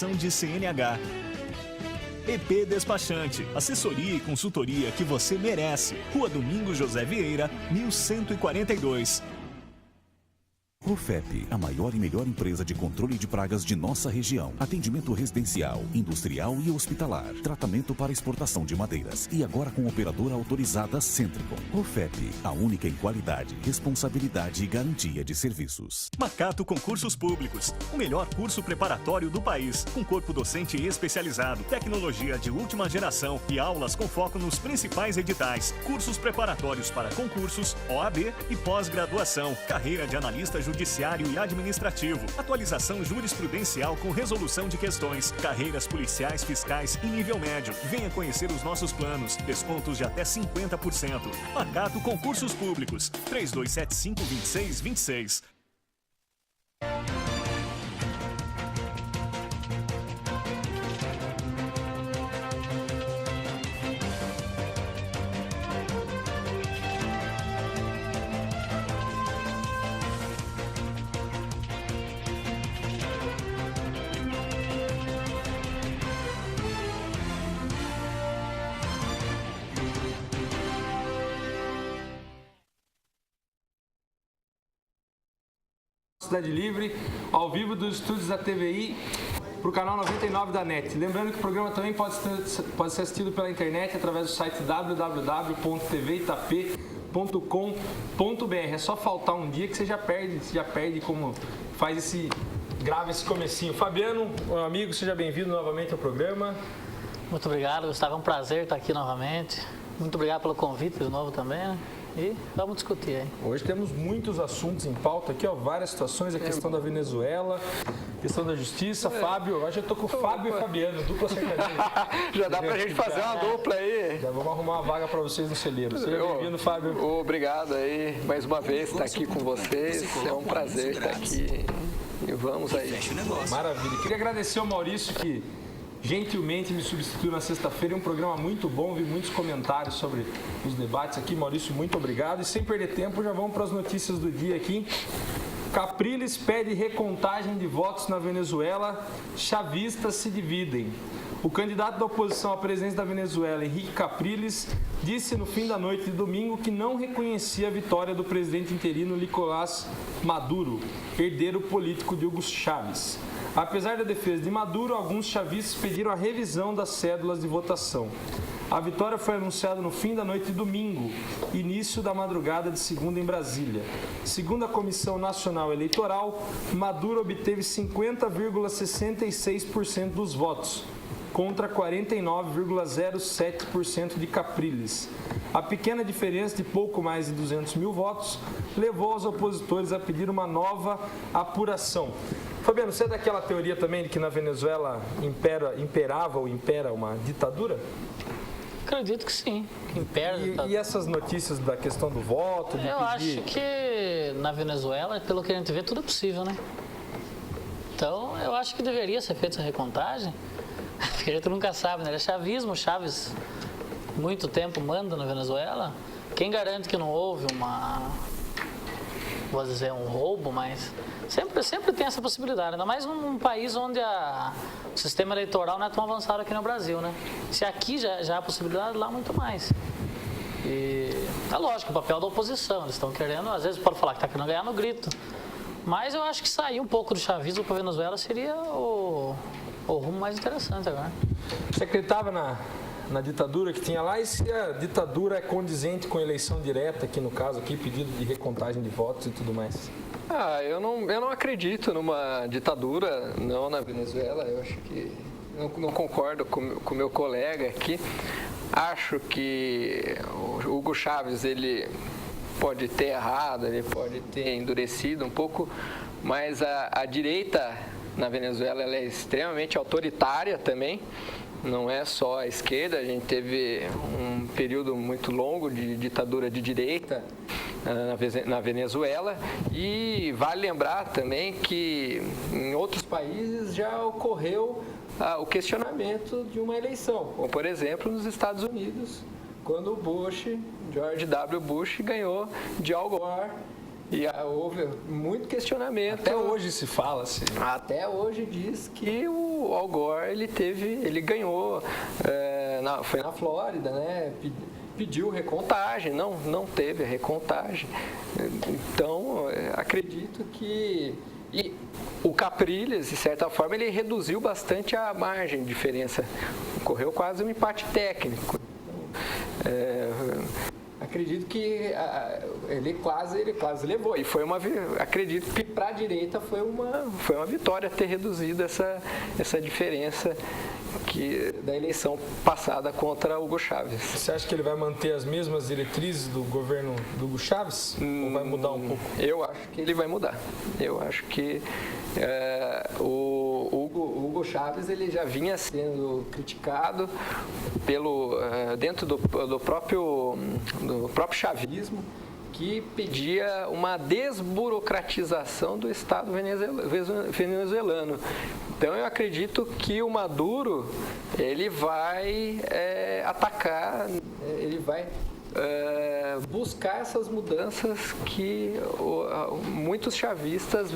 emissão de CNH. EP Despachante, assessoria e consultoria que você merece. Rua Domingos José Vieira, 1142. Rofep, a maior e melhor empresa de controle de pragas de nossa região. Atendimento residencial, industrial e hospitalar. Tratamento para exportação de madeiras. E agora com operadora autorizada Centricon. Rofep, a única em qualidade, responsabilidade e garantia de serviços. Macato Concursos Públicos, o melhor curso preparatório do país, com corpo docente especializado, tecnologia de última geração e aulas com foco nos principais editais. Cursos preparatórios para concursos, OAB e pós-graduação. Carreira de analista judiciário e administrativo, atualização jurisprudencial com resolução de questões, carreiras policiais, fiscais e nível médio. Venha conhecer os nossos planos, descontos de até 50%. Macato Concursos Públicos, 3275-2626. Cidade Livre, ao vivo dos estúdios da TVI para o canal 99 da NET. Lembrando que o programa também pode ser assistido pela internet através do site www.tvitap.com.br. É só faltar um dia que você já perde como grava esse comecinho. Fabiano, meu amigo, seja bem-vindo novamente ao programa. Muito obrigado, Gustavo. É um prazer estar aqui novamente. Muito obrigado pelo convite de novo também, né? E vamos discutir aí. Hoje temos muitos assuntos em pauta aqui, ó, várias situações, a questão da Venezuela, questão da justiça. Fábio, hoje eu tô com o Fábio e Fabiano, dupla sertaneja. Já dá pra gente fazer uma dupla aí. Já vamos arrumar uma vaga pra vocês no celeiro. Seja bem-vindo, Fábio. Obrigado aí, mais uma vez, estar aqui com vocês. É um prazer estar aqui. E vamos aí. Maravilha. Queria agradecer ao Maurício que gentilmente me substituiu na sexta-feira. É um programa muito bom, vi muitos comentários sobre os debates aqui. Maurício, muito obrigado. E sem perder tempo, já vamos para as notícias do dia aqui. Capriles pede recontagem de votos na Venezuela, chavistas se dividem. O candidato da oposição à presidência da Venezuela, Henrique Capriles, disse no fim da noite de domingo que não reconhecia a vitória do presidente interino Nicolás Maduro, herdeiro político de Hugo Chávez. Apesar da defesa de Maduro, alguns chavistas pediram a revisão das cédulas de votação. A vitória foi anunciada no fim da noite de domingo, início da madrugada de segunda em Brasília. Segundo a Comissão Nacional Eleitoral, Maduro obteve 50,66% dos votos, contra 49,07% de Capriles. A pequena diferença de pouco mais de 200 mil votos levou os opositores a pedir uma nova apuração. Fabiano, você é daquela teoria também de que na Venezuela imperava ou impera uma ditadura? Acredito que sim, que impera. E essas notícias da questão do voto? Eu acho que na Venezuela, pelo que a gente vê, tudo é possível, né? Então, eu acho que deveria ser feita essa recontagem, porque a gente nunca sabe, né? É chavismo, Chávez muito tempo manda na Venezuela. Quem garante que não houve vou dizer, um roubo, mas sempre tem essa possibilidade, ainda mais num país onde o sistema eleitoral não é tão avançado aqui no Brasil, né? Se aqui já há possibilidade, lá muito mais. E é lógico, o papel da oposição, eles estão querendo, às vezes pode falar que está querendo ganhar no grito, mas eu acho que sair um pouco do chavismo para a Venezuela seria o rumo mais interessante agora. Você acreditava na ditadura que tinha lá, e se a ditadura é condizente com a eleição direta, aqui no caso, aqui, pedido de recontagem de votos e tudo mais? Eu não acredito numa ditadura, não, na Venezuela. Eu acho que não concordo com o meu colega aqui. Acho que o Hugo Chávez, ele pode ter errado, ele pode ter endurecido um pouco, mas a direita na Venezuela ela é extremamente autoritária também. Não é só a esquerda, a gente teve um período muito longo de ditadura de direita na Venezuela, e vale lembrar também que em outros países já ocorreu o questionamento de uma eleição, como por exemplo nos Estados Unidos, quando o George W. Bush ganhou de Al Gore E houve muito questionamento. Até hoje se fala assim. Até hoje diz que o Al Gore ele ganhou, foi na Flórida, né? Pediu recontagem, não teve a recontagem. Então, acredito que... E o Capriles, de certa forma, ele reduziu bastante a margem de diferença. Ocorreu quase um empate técnico. Acredito que ele quase levou. E acredito que para a direita foi uma vitória ter reduzido essa diferença da eleição passada contra Hugo Chávez. Você acha que ele vai manter as mesmas diretrizes do governo do Hugo Chávez? Ou vai mudar um pouco? Eu acho que ele vai mudar. Eu acho que o Hugo Chávez ele já vinha sendo criticado dentro do próprio chavismo, que pedia uma desburocratização do Estado venezuelano. Então eu acredito que o Maduro ele vai atacar, ele vai buscar essas mudanças que muitos chavistas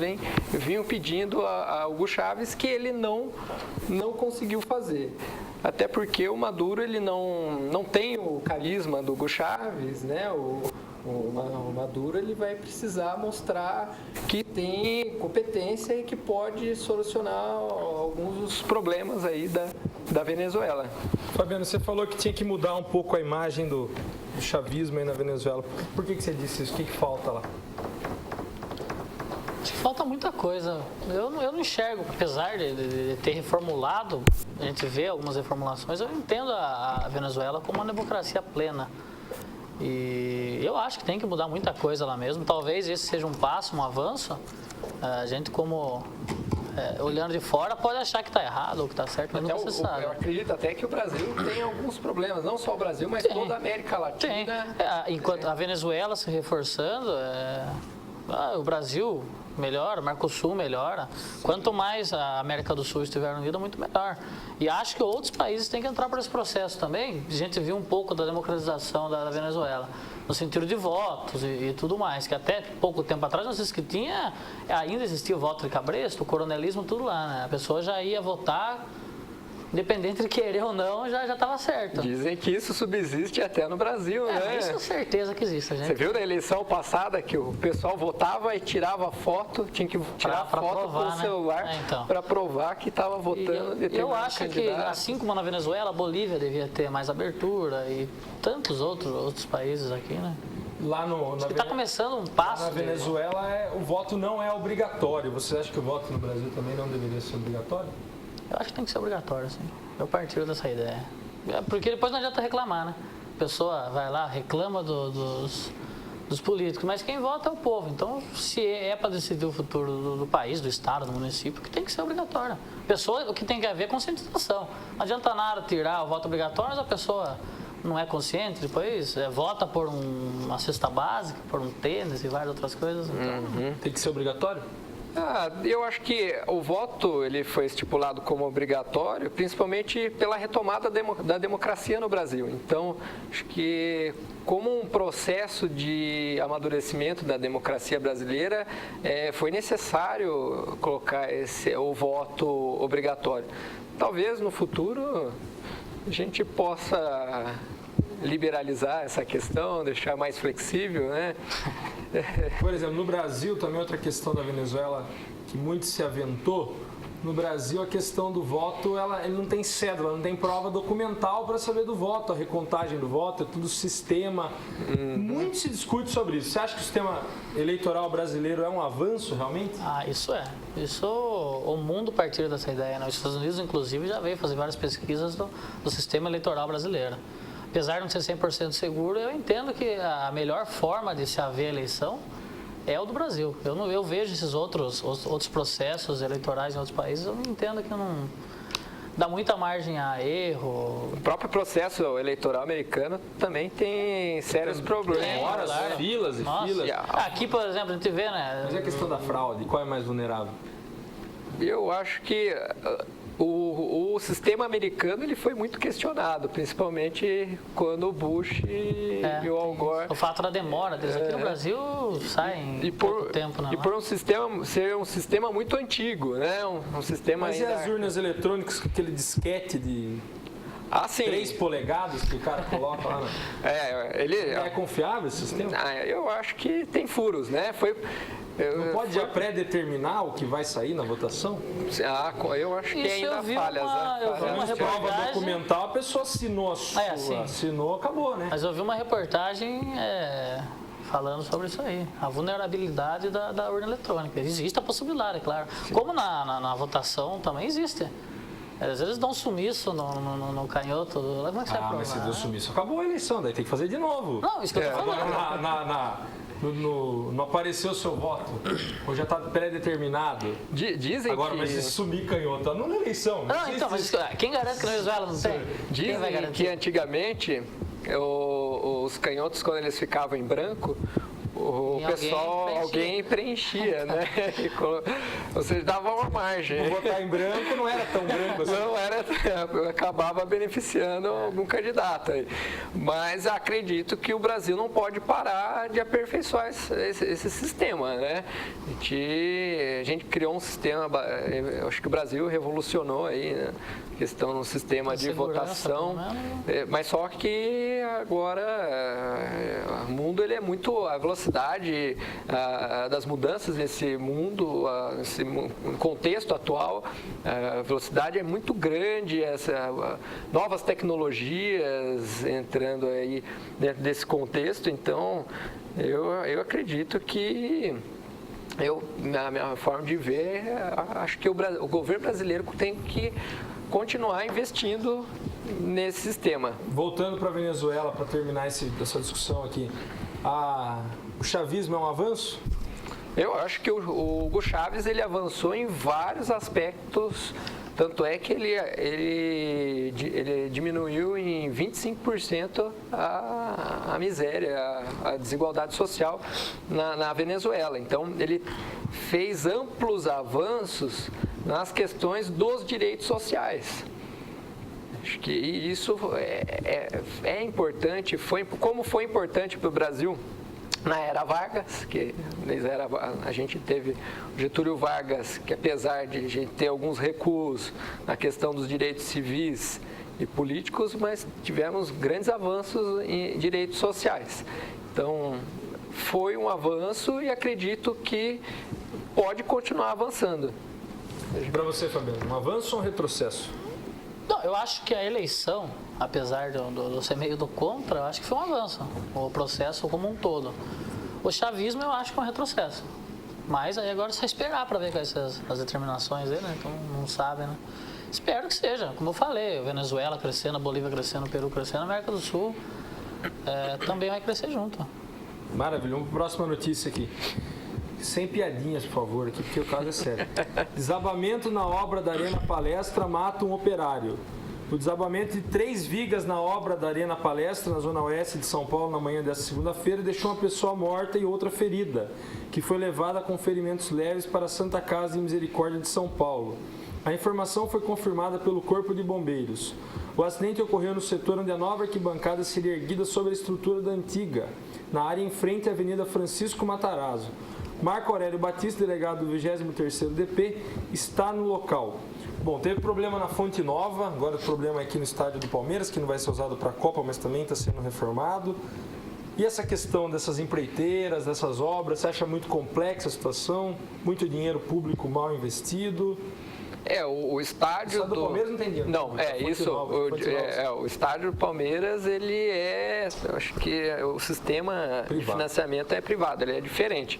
vinham pedindo a Hugo Chávez, que ele não conseguiu fazer. Até porque o Maduro ele não tem o carisma do Hugo Chávez, né? O Maduro ele vai precisar mostrar que tem competência e que pode solucionar alguns dos problemas aí da Venezuela. Fabiano, você falou que tinha que mudar um pouco a imagem do chavismo aí na Venezuela. Por que você disse isso? O que falta lá? Falta muita coisa. Eu não enxergo, apesar de ter reformulado, a gente vê algumas reformulações, eu entendo a Venezuela como uma democracia plena. E eu acho que tem que mudar muita coisa lá mesmo. Talvez esse seja um passo, um avanço. A gente, olhando de fora, pode achar que está errado ou que está certo, mas nunca se sabe. Eu acredito até que o Brasil tem alguns problemas, não só o Brasil, mas toda a América Latina. Tem. Enquanto a Venezuela se reforçando, o Brasil melhora, o Mercosul melhora. Quanto mais a América do Sul estiver unida, muito melhor. E acho que outros países têm que entrar por esse processo também. A gente viu um pouco da democratização da Venezuela, no sentido de votos e tudo mais, que até pouco tempo atrás, não sei se ainda existia o voto de cabresto, o coronelismo, tudo lá, né? A pessoa já ia votar, independente de querer ou não, já estava certo. Dizem que isso subsiste até no Brasil, né? Isso é certeza que existe, gente. Você viu na eleição passada que o pessoal votava e tirava foto, tinha que tirar foto provar, com o celular para provar que estava votando. Eu acho que, assim como na Venezuela, a Bolívia devia ter mais abertura e tantos outros países aqui, né? Acho que está começando um passo. Na Venezuela, o voto não é obrigatório. Você acha que o voto no Brasil também não deveria ser obrigatório? Eu acho que tem que ser obrigatório, sim. Eu partilho dessa ideia. Porque depois não adianta reclamar, né? A pessoa vai lá, reclama dos políticos, mas quem vota é o povo. Então, se é para decidir o futuro do país, do estado, do município, que tem que ser obrigatório. O que tem que haver é conscientização. Não adianta nada tirar o voto obrigatório, mas a pessoa não é consciente, depois vota por uma cesta básica, por um tênis e várias outras coisas. Então, tem que ser obrigatório? Eu acho que o voto ele foi estipulado como obrigatório, principalmente pela retomada da democracia no Brasil. Então, acho que como um processo de amadurecimento da democracia brasileira, foi necessário colocar o voto obrigatório. Talvez no futuro a gente possa liberalizar essa questão, deixar mais flexível, né? Por exemplo, no Brasil, também outra questão da Venezuela que muito se aventou, no Brasil a questão do voto, ele não tem cédula, não tem prova documental para saber do voto, a recontagem do voto, é tudo sistema. Muito se discute sobre isso. Você acha que o sistema eleitoral brasileiro é um avanço realmente? Isso é. O mundo partiu dessa ideia, né? Os Estados Unidos, inclusive, já veio fazer várias pesquisas do sistema eleitoral brasileiro. Apesar de não ser 100% seguro, eu entendo que a melhor forma de se haver eleição é o do Brasil. Eu vejo esses outros processos eleitorais em outros países, eu entendo que não dá muita margem a erro. O próprio processo eleitoral americano também tem sérios problemas. Horas, filas e filas. Aqui, por exemplo, a gente vê, né? Mas é a questão da fraude, qual é mais vulnerável? Eu acho que o sistema americano ele foi muito questionado, principalmente quando o Bush e o Al Gore. O fato da demora deles aqui no Brasil sai em pouco tempo, né? E por ser um sistema muito antigo, né? Um sistema Mas ainda... e as urnas eletrônicas com aquele disquete de 3 polegadas que o cara coloca lá? É confiável esse sistema? Eu acho que tem furos, né? Não pode já pré-determinar o que vai sair na votação? Eu acho que Isso ainda falhas. eu vi uma Prova reportagem... documental, a pessoa assinou a sua, assinou, acabou, né? Mas eu vi uma reportagem falando sobre isso aí, a vulnerabilidade da urna eletrônica. Existe a possibilidade, é claro. Sim. Como na votação também existe. Às vezes dão sumiço no canhoto. Como é que você vai mas se deu sumiço, acabou a eleição, daí tem que fazer de novo. Não, isso que eu tô falando. Não apareceu o seu voto, ou já está pré-determinado. Dizem agora, que... mas se sumir canhoto, não na eleição. Não, então, mas quem garante que na Venezuela não tem? Dizem que antigamente os canhotos, quando eles ficavam em branco, o pessoal, alguém preenchia, né? Ou seja, dava uma margem. Votar em branco não era tão branco assim. Não era, acabava beneficiando algum candidato aí. Mas acredito que o Brasil não pode parar de aperfeiçoar esse sistema, né? A gente criou um sistema, eu acho que o Brasil revolucionou aí, né? Questão no sistema de votação, mas só que agora o mundo ele é muito, a velocidade das mudanças nesse mundo, nesse contexto atual, a velocidade é muito grande, novas tecnologias entrando aí dentro desse contexto, então eu acredito que na minha forma de ver, acho que o governo brasileiro tem que continuar investindo nesse sistema. Voltando para a Venezuela, para terminar essa discussão aqui, o chavismo é um avanço? Eu acho que o Hugo Chávez ele avançou em vários aspectos, tanto é que ele diminuiu em 25% a miséria, a desigualdade social na Venezuela. Então, ele fez amplos avanços nas questões dos direitos sociais. Acho que isso é importante, como foi importante para o Brasil na era Vargas, que a gente teve o Getúlio Vargas, que apesar de a gente ter alguns recuos na questão dos direitos civis e políticos, mas tivemos grandes avanços em direitos sociais. Então, foi um avanço e acredito que pode continuar avançando. Para você, Fabiano, um avanço ou um retrocesso? Não, eu acho que a eleição, apesar de eu ser meio do contra, eu acho que foi um avanço, o processo como um todo. O chavismo eu acho que é um retrocesso. Mas aí agora é só esperar para ver quais são as determinações dele, né? Então não sabe, né? Espero que seja, como eu falei, a Venezuela crescendo, a Bolívia crescendo, o Peru crescendo, a América do Sul também vai crescer junto. Maravilha, uma próxima notícia aqui. Sem piadinhas, por favor, aqui, porque o caso é sério. Desabamento na obra da Arena Palestra mata um operário. O desabamento de 3 vigas na obra da Arena Palestra, na zona oeste de São Paulo, na manhã desta segunda-feira, deixou uma pessoa morta e outra ferida, que foi levada com ferimentos leves para a Santa Casa de Misericórdia de São Paulo. A informação foi confirmada pelo Corpo de Bombeiros. O acidente ocorreu no setor onde a nova arquibancada seria erguida sobre a estrutura da antiga, na área em frente à Avenida Francisco Matarazzo. Marco Aurélio Batista, delegado do 23º DP, está no local. Bom, teve problema na Fonte Nova, agora o problema é aqui no estádio do Palmeiras, que não vai ser usado para a Copa, mas também está sendo reformado. E essa questão dessas empreiteiras, dessas obras, você acha muito complexa a situação? Muito dinheiro público mal investido? O estádio do Palmeiras não tem dinheiro. Não, o estádio do Palmeiras, ele eu acho que o sistema de financiamento é privado, ele é diferente.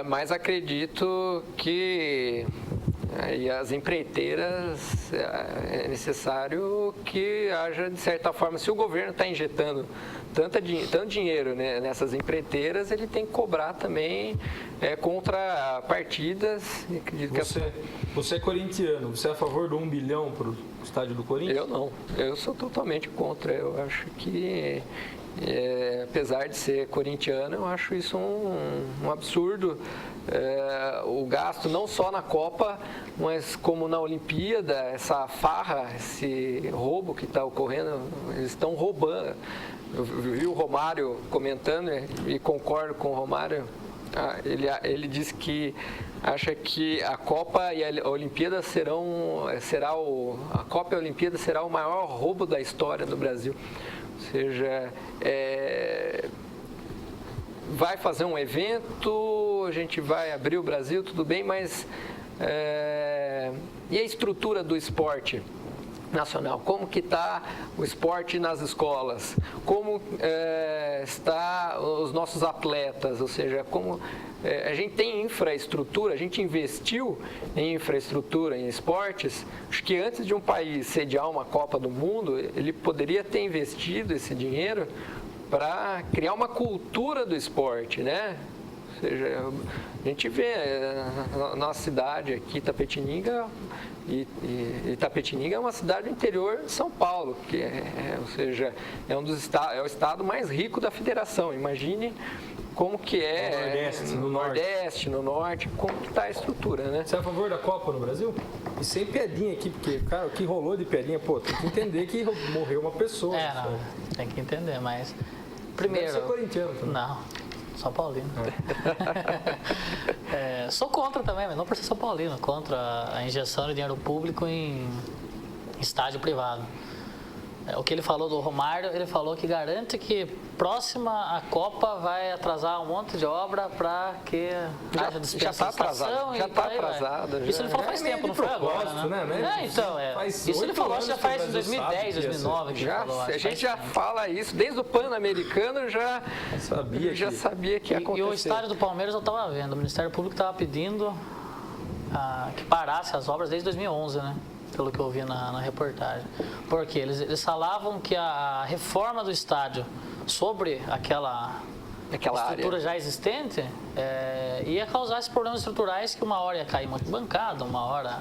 Mas acredito que as empreiteiras é necessário que haja, de certa forma, se o governo está injetando tanto dinheiro, né, nessas empreiteiras, ele tem que cobrar também contrapartidas. Você é corintiano, você é a favor do 1 bilhão para o estádio do Corinthians? Eu não, eu sou totalmente contra. Eu acho que Apesar de ser corintiano, eu acho isso um absurdo. O gasto não só na Copa, mas como na Olimpíada, essa farra, esse roubo que está ocorrendo, eles estão roubando. Eu vi o Romário comentando e concordo com o Romário. Ele disse que acha que a Copa e a Olimpíada a Copa e a Olimpíada será o maior roubo da história do Brasil. Ou seja, vai fazer um evento, a gente vai abrir o Brasil, tudo bem, mas e a estrutura do esporte nacional? Como que está o esporte nas escolas? Como está os nossos atletas? Ou seja, como a gente tem infraestrutura, a gente investiu em infraestrutura, em esportes. Acho que antes de um país sediar uma Copa do Mundo, ele poderia ter investido esse dinheiro para criar uma cultura do esporte, né? Ou seja, a gente vê na nossa cidade aqui, Itapetininga, e Itapetininga é uma cidade do interior de São Paulo, que ou seja, é o estado mais rico da federação. Imagine como que no Nordeste, no Norte, como que está a estrutura, né? Você é a favor da Copa no Brasil? E sem piadinha aqui, porque, cara, o que rolou de piadinha, tem que entender que morreu uma pessoa. Não, tem que entender, mas primeiro... Deve ser corintiano também. Não, São Paulino. Sou contra também, mas não por ser São Paulino, contra a injeção de dinheiro público em estádio privado. O que ele falou do Romário, ele falou que garante que próxima a Copa vai atrasar um monte de obra para que haja dispensação. Já está atrasado. Isso ele falou faz tempo, não foi agora, né? Isso ele falou já faz 2010, 2009. A gente já fala isso, desde o Pan-Americano já sabia que ia acontecer. E o estádio do Palmeiras eu estava vendo, o Ministério Público estava pedindo que parasse as obras desde 2011, né? Pelo que eu vi na reportagem. Porque eles falavam que a reforma do estádio sobre aquela estrutura área já existente ia causar esses problemas estruturais, que uma hora ia cair uma bancada, uma hora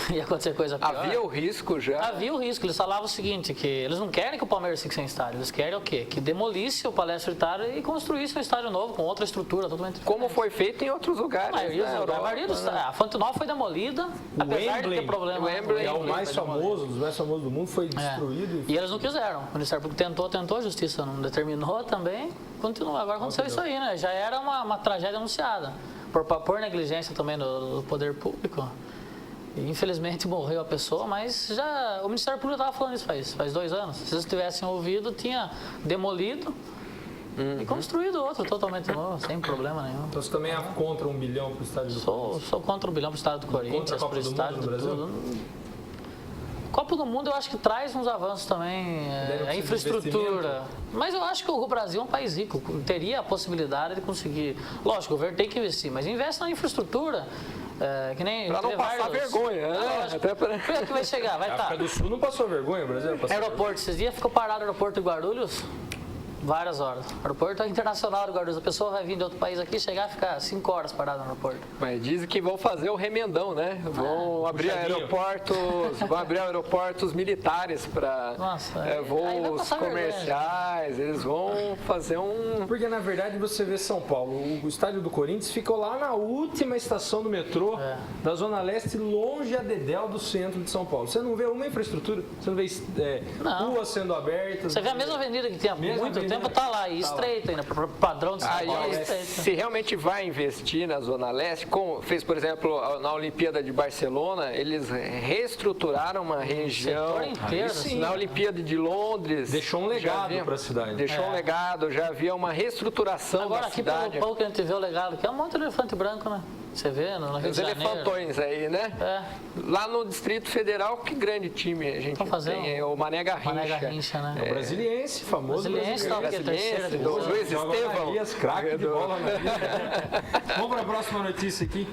ia acontecer coisa pior. Havia o risco já? Havia o risco. Eles falavam o seguinte, que eles não querem que o Palmeiras fique sem estádio, eles querem o quê? Que demolisse o Palestra Itália e construísse um estádio novo, com outra estrutura totalmente diferente. Como foi feito em outros lugares. A maioria dos a Fonte Nova foi demolida, apesar de ter problema. O Wembley é o mais famoso, dos mais famosos do mundo, foi destruído. E eles não quiseram. O Ministério Público tentou, a Justiça não determinou também, continua. Agora aconteceu isso aí, né? Já era uma tragédia anunciada. Por negligência também do poder público. E, infelizmente morreu a pessoa, mas o Ministério Público estava falando isso faz 2 anos. Se eles tivessem ouvido, tinha demolido e construído outro totalmente novo, sem problema nenhum. Então você também é contra 1 bilhão para o estádio do Corinthians? Sou contra 1 bilhão para o estádio do Corinthians, para o estádio do Brasil. Copa do Mundo eu acho que traz uns avanços também, a infraestrutura. Mas eu acho que o Brasil é um país rico, teria a possibilidade de conseguir. Lógico, o governo tem que investir, mas investe na infraestrutura. Que nem para não passar vergonha, né? Até pra... que vai chegar, vai estar. A África do Sul não passou vergonha, o Brasil passou. Aeroporto, esses dias ficou parado o aeroporto de Guarulhos várias horas. O aeroporto internacional de Guarulhos. A pessoa vai vir de outro país aqui, chegar e ficar 5 horas parado no aeroporto. Mas dizem que vão fazer o remendão, né? Vão abrir aeroportos militares para voos comerciais. Eles vão fazer Porque na verdade você vê São Paulo, o estádio do Corinthians ficou lá na última estação do metrô da Zona Leste, longe a dedéu do centro de São Paulo. Você não vê uma infraestrutura, você não vê ruas sendo abertas. Você vê a mesma avenida que tinha muito tempo, tá lá, e estreita ainda, padrão de São Paulo. Se realmente vai investir na Zona Leste, como fez, por exemplo, na Olimpíada de Barcelona, eles reestruturaram uma região. Inteiro, na Olimpíada de Londres. Deixou um legado para a cidade. Deixou um legado, já havia uma reestruturação da cidade. Agora aqui, pelo pouco que a gente vê o legado, que é um monte de elefante branco, né? Você vê no Rio de Janeiro. Os elefantões aí, né? Lá no Distrito Federal, que grande time a gente tem. É o Mané Garrincha. Mané Garrincha, né? O brasiliense, famoso brasiliense. Do Luiz Estevão. Craque de bola na vida. Vamos para a próxima notícia aqui.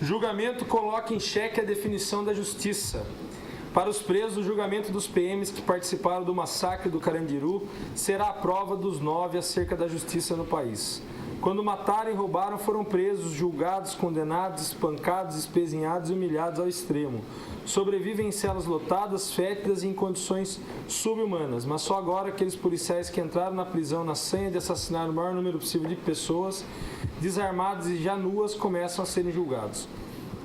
Julgamento coloca em xeque a definição da justiça. Para os presos, o julgamento dos PMs que participaram do massacre do Carandiru será a prova dos 9 acerca da justiça no país. Quando mataram e roubaram, foram presos, julgados, condenados, espancados, espezinhados e humilhados ao extremo. Sobrevivem em celas lotadas, fétidas e em condições subhumanas. Mas só agora aqueles policiais que entraram na prisão na senha de assassinar o maior número possível de pessoas, desarmadas e já nuas, começam a serem julgados.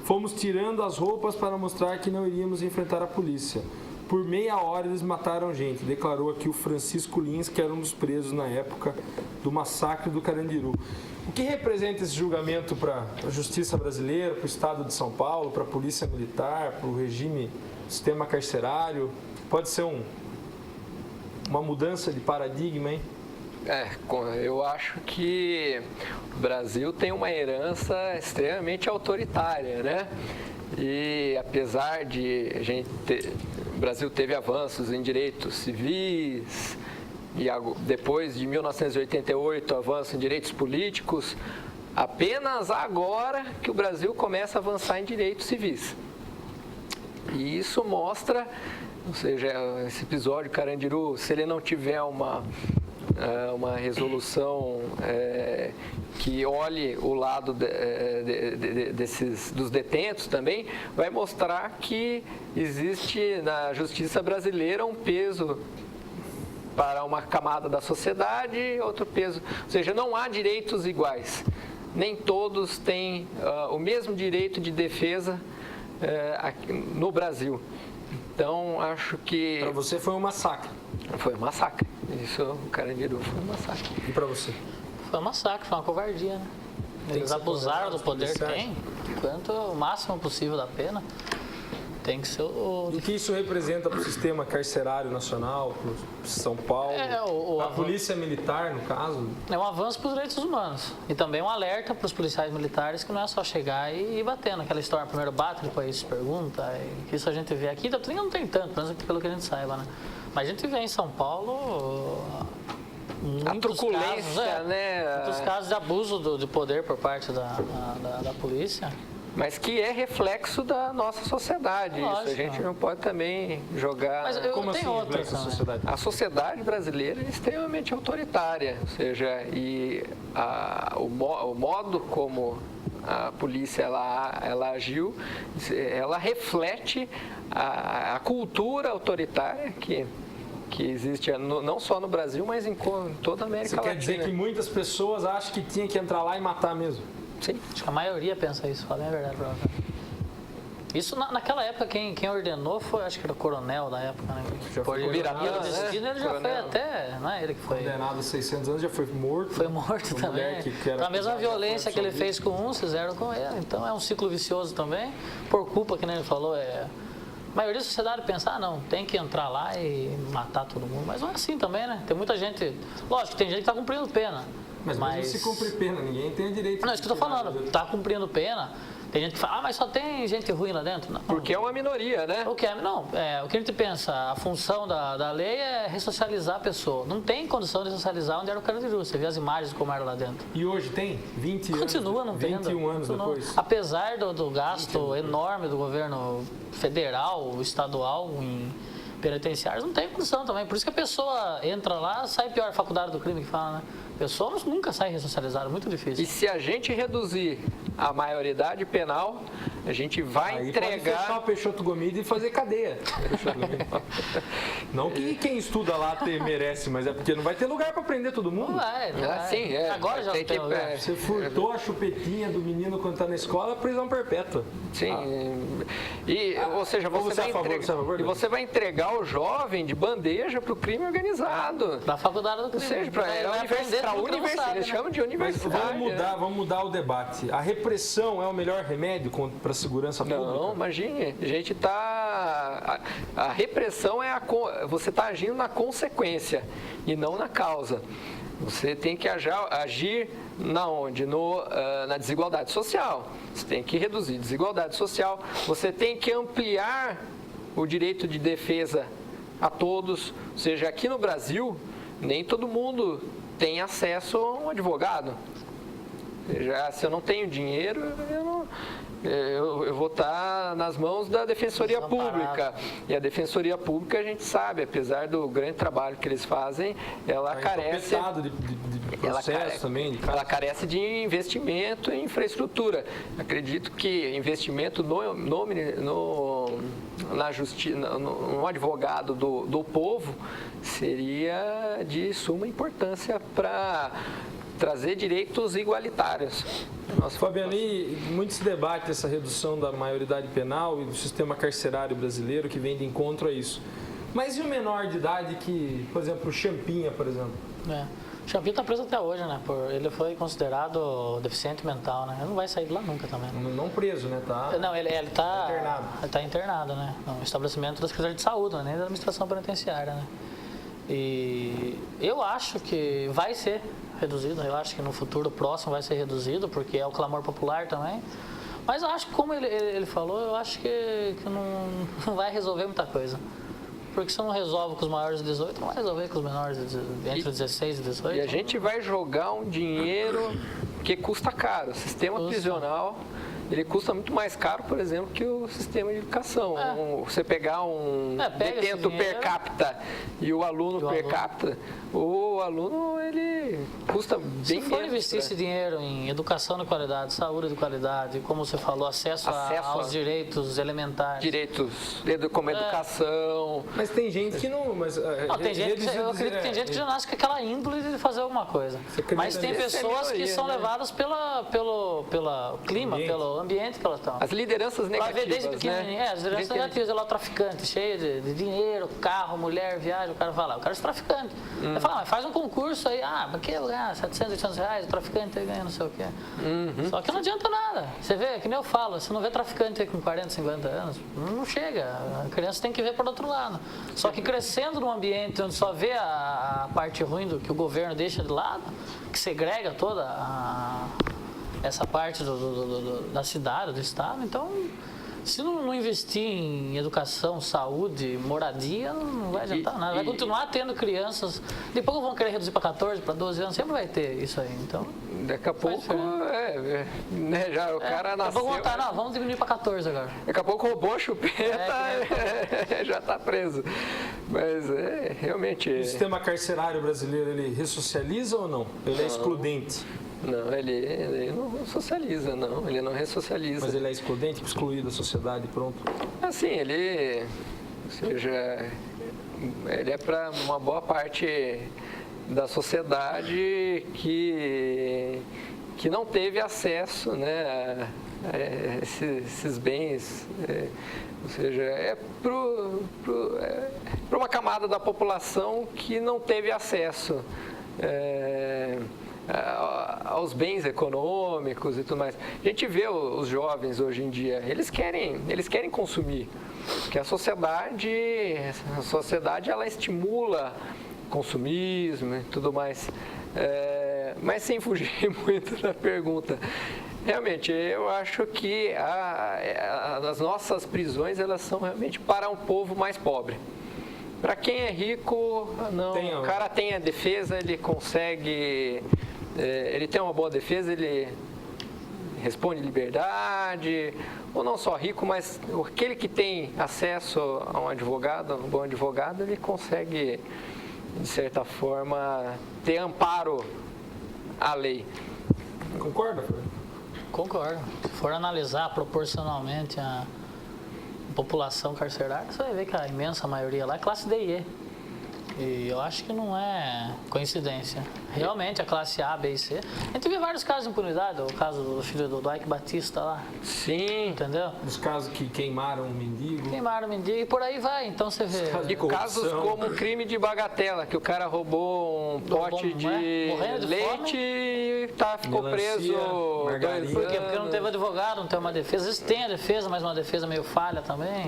Fomos tirando as roupas para mostrar que não iríamos enfrentar a polícia. Por meia hora eles mataram gente, declarou aqui o Francisco Lins, que era um dos presos na época do massacre do Carandiru. O que representa esse julgamento para a justiça brasileira, para o Estado de São Paulo, para a Polícia Militar, para o regime, sistema carcerário? Pode ser uma mudança de paradigma, hein? Eu acho que o Brasil tem uma herança extremamente autoritária, né? E apesar de o Brasil teve avanços em direitos civis e depois de 1988 avanços em direitos políticos, apenas agora que o Brasil começa a avançar em direitos civis. E isso mostra, ou seja, esse episódio Carandiru, se ele não tiver uma resolução que olhe o lado dos detentos também, vai mostrar que existe na justiça brasileira um peso para uma camada da sociedade e outro peso. Ou seja, não há direitos iguais. Nem todos têm o mesmo direito de defesa no Brasil. Então, acho que... Para você foi um massacre. Foi um massacre. Isso, o Carandiru foi um massacre. E para você? Foi um massacre, foi uma covardia, né? Eles abusaram do poder que tem, quanto o máximo possível da pena. Tem que ser o... O que isso representa para o sistema carcerário nacional, para São Paulo, a polícia militar, no caso? É um avanço para os direitos humanos. E também um alerta para os policiais militares que não é só chegar e ir batendo. Aquela história, primeiro bate, depois se pergunta. Isso a gente vê aqui, não tem tanto, pelo que a gente saiba, né? Mas a gente vê em São Paulo... A truculência, né? Muitos casos de abuso de poder por parte da polícia. Mas que é reflexo da nossa sociedade. Lógico. Isso a gente não pode também jogar... Mas eu Como tenho assim, outra reflexo da sociedade? A sociedade brasileira é extremamente autoritária. Ou seja, o modo como a polícia ela agiu, ela reflete a cultura autoritária que existe não só no Brasil, mas em toda a América Latina. Você quer dizer que muitas pessoas acham que tinha que entrar lá e matar mesmo? Sim. Acho que a maioria pensa isso, fala a verdade pra você. Isso naquela época, quem ordenou foi, acho que era o coronel da época, né? Já foi o Biratã, destino, ele já foi até, não é ele que foi... Condenado a 600 anos, já foi morto. Foi morto também. Então, a mesma violência que ele fez com uns, fizeram com ele. Então é um ciclo vicioso também, por culpa, que nem ele falou, A maioria da sociedade pensa, não, tem que entrar lá e matar todo mundo. Mas não é assim também, né? Tem muita gente... Lógico, tem gente que está cumprindo pena. Mas não se cumpre pena, ninguém tem direito... Não, isso que eu estou falando, está cumprindo pena. Tem gente que fala, mas só tem gente ruim lá dentro. Não. Porque é uma minoria, né? O que o que a gente pensa, a função da lei é ressocializar a pessoa. Não tem condição de ressocializar onde era o Carandiru. Você vê as imagens como era lá dentro. E hoje tem? 20 anos? Continua não tendo. 21 anos depois? Apesar do gasto enorme do governo federal, estadual, em penitenciários, não tem condição também. Por isso que a pessoa entra lá, sai pior a faculdade do crime que fala, né? A pessoa nunca sai ressocializada, muito difícil. E se a gente reduzir a maioridade penal, a gente vai entregar... Pode fechar o Peixoto Gomide e fazer cadeia. Não que quem estuda lá merece, mas é porque não vai ter lugar para prender todo mundo. Não vai. Sim, Agora já tem lugar. Você furtou a chupetinha do menino quando está na escola, prisão perpétua. Sim. Ou seja, você vai entregar o jovem de bandeja para o crime organizado. Da faculdade do crime. Ou seja, para a universidade, eles chamam de universidade. Mas vamos mudar o debate. A repressão é o melhor remédio para a segurança pública? Não, imagine. A gente está... A repressão você está agindo na consequência e não na causa. Você tem que agir na onde? Na desigualdade social. Você tem que reduzir a desigualdade social. Você tem que ampliar o direito de defesa a todos. Ou seja, aqui no Brasil, nem todo mundo tem acesso a um advogado. Ou seja, se eu não tenho dinheiro, eu vou estar nas mãos da Defensoria Pública. E a Defensoria Pública, a gente sabe, apesar do grande trabalho que eles fazem, ela carece... processo também. Ela carece de investimento em infraestrutura. Acredito que investimento na justiça, no advogado do povo seria de suma importância para trazer direitos igualitários. Fabiano, e muito se debate essa redução da maioridade penal e do sistema carcerário brasileiro que vem de encontro a isso. Mas e o menor de idade que, por exemplo, o Champinha, por exemplo? O Champinha está preso até hoje, né? Ele foi considerado deficiente mental, né? Ele não vai sair de lá nunca também. Não preso, né? Não, ele está internado. Ele está internado, né? No estabelecimento da Secretaria de Saúde, nem da administração penitenciária, né? E eu acho que vai ser reduzido, eu acho que no futuro próximo vai ser reduzido, porque é o clamor popular também. Mas eu acho que, como ele falou, eu acho que não vai resolver muita coisa. Porque se não resolve com os maiores de 18, não vai resolver com os menores entre 16 e 18. E a gente vai jogar um dinheiro que custa caro. O sistema prisional, ele custa muito mais caro, por exemplo, que o sistema de educação. Você pegar um detento per capita e o aluno per capita, o aluno, ele custa bem menos. Se for investir esse dinheiro em educação de qualidade, saúde de qualidade, como você falou, acesso aos direitos elementares. Direitos como educação. Mas tem gente que não... tem gente, eu acredito que tem gente que já nasce com aquela índole de fazer alguma coisa. Mas tem pessoas que são levadas pelo clima, pelo ambiente que elas estão. As lideranças negativas, desde pequenininho, as lideranças negativas, é lá o traficante, cheio de dinheiro, carro, mulher, viagem, o cara fala, o cara é traficante. Ele fala, mas faz um concurso aí, mas que eu ganhar 700, 800 reais, o traficante aí ganha não sei o quê. Só que não adianta nada. Você vê, que nem eu falo, você não vê traficante aí com 40, 50 anos, não chega. A criança tem que ver por outro lado. Só que crescendo num ambiente onde só vê a parte ruim do que o governo deixa de lado, que segrega toda essa parte da cidade, do estado, então, se não investir em educação, saúde, moradia, não vai adiantar nada. Vai continuar tendo crianças, depois vão querer reduzir para 14, para 12 anos, sempre vai ter isso aí, então... Daqui a pouco, já o cara nasceu... Vamos diminuir para 14 agora. Daqui a pouco roubou a chupeta, já está preso. Mas, realmente... O sistema carcerário brasileiro, ele ressocializa ou não? Ele é excludente? Não, ele não socializa, não. Ele não ressocializa. Mas ele é excludente, excluído da sociedade, pronto? Assim, ele é para uma boa parte da sociedade que não teve acesso, né, a esses bens. Ou seja, é para uma camada da população que não teve acesso aos bens econômicos e tudo mais. A gente vê os jovens hoje em dia, eles querem consumir, porque a sociedade ela estimula consumismo e tudo mais. Mas sem fugir muito da pergunta, realmente eu acho que as nossas prisões elas são realmente para um povo mais pobre. Para quem é rico, não. O cara tem a defesa, ele consegue... ele tem uma boa defesa, ele responde liberdade, ou não só rico, mas aquele que tem acesso a um advogado, um bom advogado, ele consegue, de certa forma, ter amparo à lei. Concorda, Fred? Concordo. Se for analisar proporcionalmente a população carcerária, você vai ver que a imensa maioria lá é classe D e E. E eu acho que não é coincidência. Realmente, a classe A, B e C. A gente vê vários casos de impunidade. O caso do filho do Ike Batista lá. Sim. Entendeu? Os casos que queimaram um mendigo. Queimaram o mendigo e por aí vai. Então você vê. E casos como crime de bagatela, que o cara roubou um pote de leite e ficou preso. Por quê? Porque não teve advogado, não tem uma defesa. Às vezes tem a defesa, mas uma defesa meio falha também.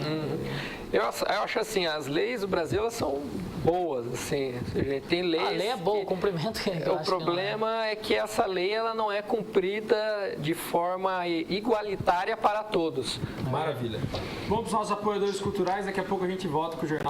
Eu acho assim, as leis do Brasil elas são boas. Assim, tem leis. A lei é boa, o cumprimento que o problema é que essa lei ela não é cumprida de forma igualitária para todos. Maravilha. Vamos para os nossos apoiadores culturais, daqui a pouco a gente volta com o jornal.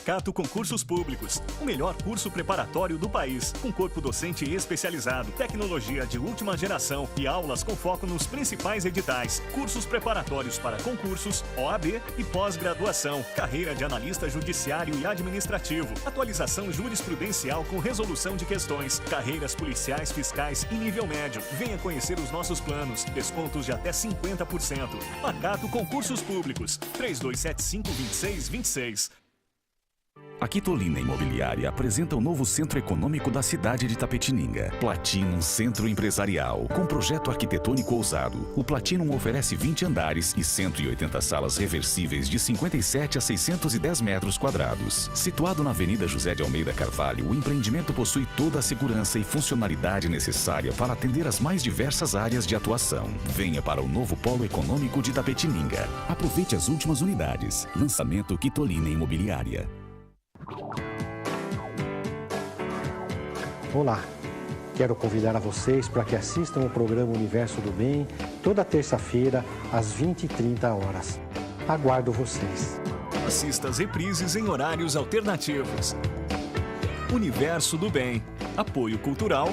Pacato Concursos Públicos, o melhor curso preparatório do país, com corpo docente especializado, tecnologia de última geração e aulas com foco nos principais editais, cursos preparatórios para concursos, OAB e pós-graduação, carreira de analista judiciário e administrativo, atualização jurisprudencial com resolução de questões, carreiras policiais, fiscais e nível médio. Venha conhecer os nossos planos, descontos de até 50%. Pacato Concursos Públicos, 3275-2626. A Quitolina Imobiliária apresenta o novo centro econômico da cidade de Itapetininga, Platinum Centro Empresarial. Com projeto arquitetônico ousado, o Platinum oferece 20 andares e 180 salas reversíveis de 57 a 610 metros quadrados. Situado na Avenida José de Almeida Carvalho, o empreendimento possui toda a segurança e funcionalidade necessária para atender as mais diversas áreas de atuação. Venha para o novo polo econômico de Itapetininga. Aproveite as últimas unidades. Lançamento Quitolina Imobiliária. Olá, quero convidar a vocês para que assistam o programa Universo do Bem toda terça-feira às 20h30. Aguardo vocês. Assista as reprises em horários alternativos. Universo do Bem. Apoio cultural.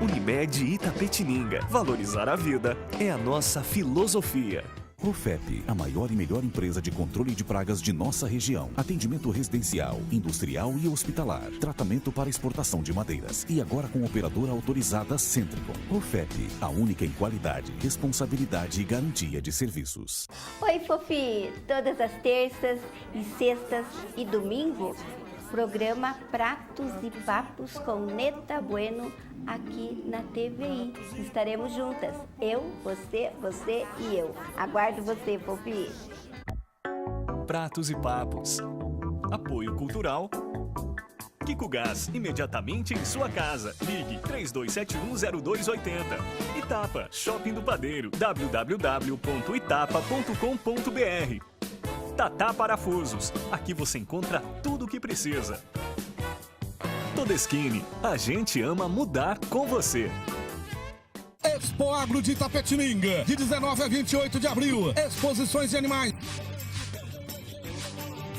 Unimed Itapetininga. Valorizar a vida é a nossa filosofia. Rofep, a maior e melhor empresa de controle de pragas de nossa região. Atendimento residencial, industrial e hospitalar. Tratamento para exportação de madeiras. E agora com operadora autorizada Centricon. Rofep, a única em qualidade, responsabilidade e garantia de serviços. Oi, Fofi! Todas as terças e sextas e domingo, programa Pratos e Papos com Neta Bueno aqui na TVI. Estaremos juntas, eu, você e eu. Aguardo você, Fofi. Pratos e Papos. Apoio cultural. Kiko Gás, imediatamente em sua casa. Ligue 32710280. Itapa, Shopping do Padeiro, www.itapa.com.br. Tatá Parafusos, aqui você encontra tudo o que precisa. Todeskine, a gente ama mudar com você. Expo Agro de Itapetininga, de 19 a 28 de abril. Exposições de animais.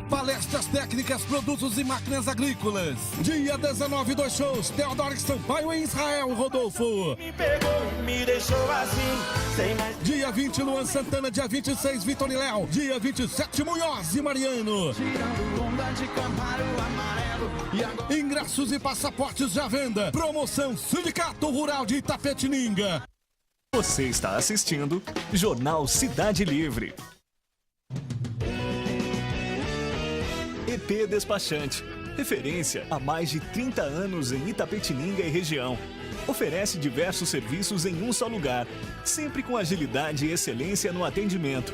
Palestras técnicas, produtos e máquinas agrícolas. Dia 19, 2 shows. Teodoro Sampaio em Israel, Rodolfo. Me pegou, me deixou assim, sem mais. Dia 20, Luan Santana. Dia 26, Vitor e Léo. Dia 27, Munhoz e Mariano. Tirando onda de Camaro amarelo. E agora... Ingressos e passaportes à venda. Promoção Sindicato Rural de Itapetininga. Você está assistindo Jornal Cidade Livre. EP Despachante, referência há mais de 30 anos em Itapetininga e região. Oferece diversos serviços em um só lugar, sempre com agilidade e excelência no atendimento.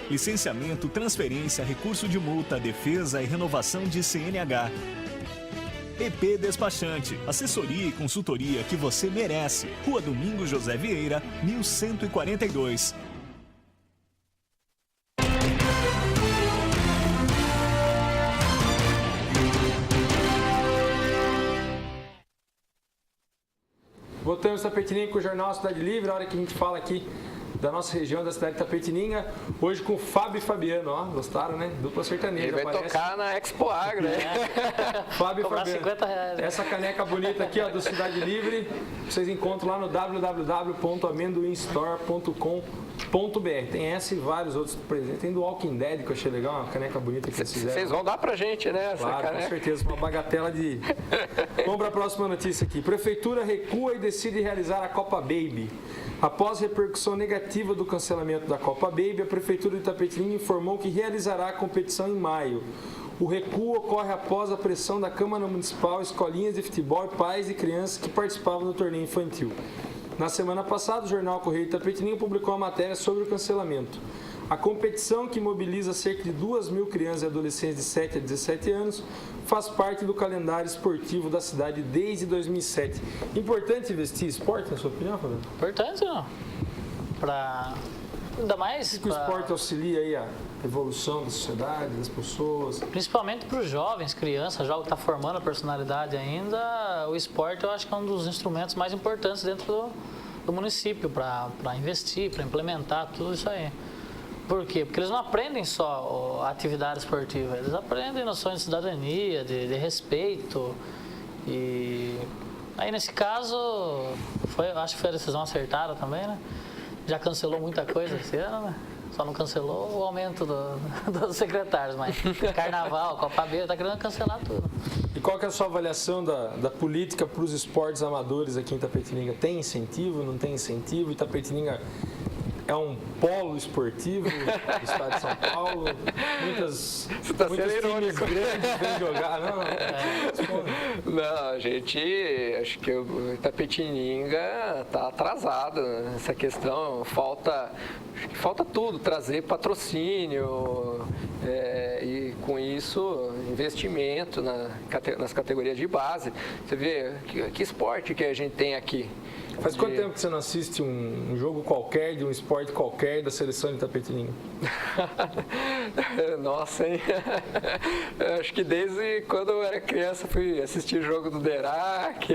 Licenciamento, transferência, recurso de multa, defesa e renovação de CNH. EP Despachante, assessoria e consultoria que você merece. Rua Domingos José Vieira, 1142. Voltamos a Itapetininga com o Jornal Cidade Livre, a hora que a gente fala aqui da nossa região, da cidade de Itapetininga. Hoje com o Fábio e Fabiano, ó, gostaram, né? Dupla sertaneja. Ele vai tocar na Expo Agro, né? Fábio e Fabiano. R$50. Essa caneca bonita aqui, ó, do Cidade Livre, vocês encontram lá no www.amendoinstore.com.br. Tem essa e vários outros presentes. Tem do Walking Dead, que eu achei legal, uma caneca bonita que vocês fizeram. Vocês vão dar pra gente, né? Essa Claro, caneca. com certeza, uma bagatela de... Vamos para a próxima notícia aqui. Prefeitura recua e decide realizar a Copa Baby. Após repercussão negativa do cancelamento da Copa Baby, a Prefeitura de Itapetininga informou que realizará a competição em maio. O recuo ocorre após a pressão da Câmara Municipal, escolinhas de futebol e pais e crianças que participavam do torneio infantil. Na semana passada, o jornal Correio de Itapetininga publicou uma matéria sobre o cancelamento. A competição, que mobiliza cerca de 2.000 crianças e adolescentes de 7 a 17 anos, faz parte do calendário esportivo da cidade desde 2007. Importante investir em esporte, na sua opinião, Fernando? Importante, não? Ainda mais... O que o esporte auxilia aí a evolução da sociedade, das pessoas? Principalmente para os jovens, crianças, jovem que está formando a personalidade ainda, o esporte eu acho que é um dos instrumentos mais importantes dentro do município para investir, para implementar tudo isso aí. Por quê? Porque eles não aprendem só a atividade esportiva, eles aprendem noções de cidadania, de respeito. E aí nesse caso, acho que foi a decisão acertada também, né? Já cancelou muita coisa esse ano, né? Só não cancelou o aumento dos secretários, mas Carnaval, Copa B, tá querendo cancelar tudo. E qual que é a sua avaliação da política para os esportes amadores aqui em Itapetininga? Tem incentivo, não tem incentivo? Itapetininga é um polo esportivo do estado de São Paulo? Muitos times grandes vêm jogar. Não, gente, acho que o Itapetininga está atrasado nessa questão. Falta tudo, trazer patrocínio e com isso investimento nas categorias de base. Você vê que esporte que a gente tem aqui. Faz quanto tempo que você não assiste um jogo qualquer, de um esporte qualquer da seleção de Itapetininga? Nossa, hein? Acho que desde quando eu era criança fui assistir jogo do Derac,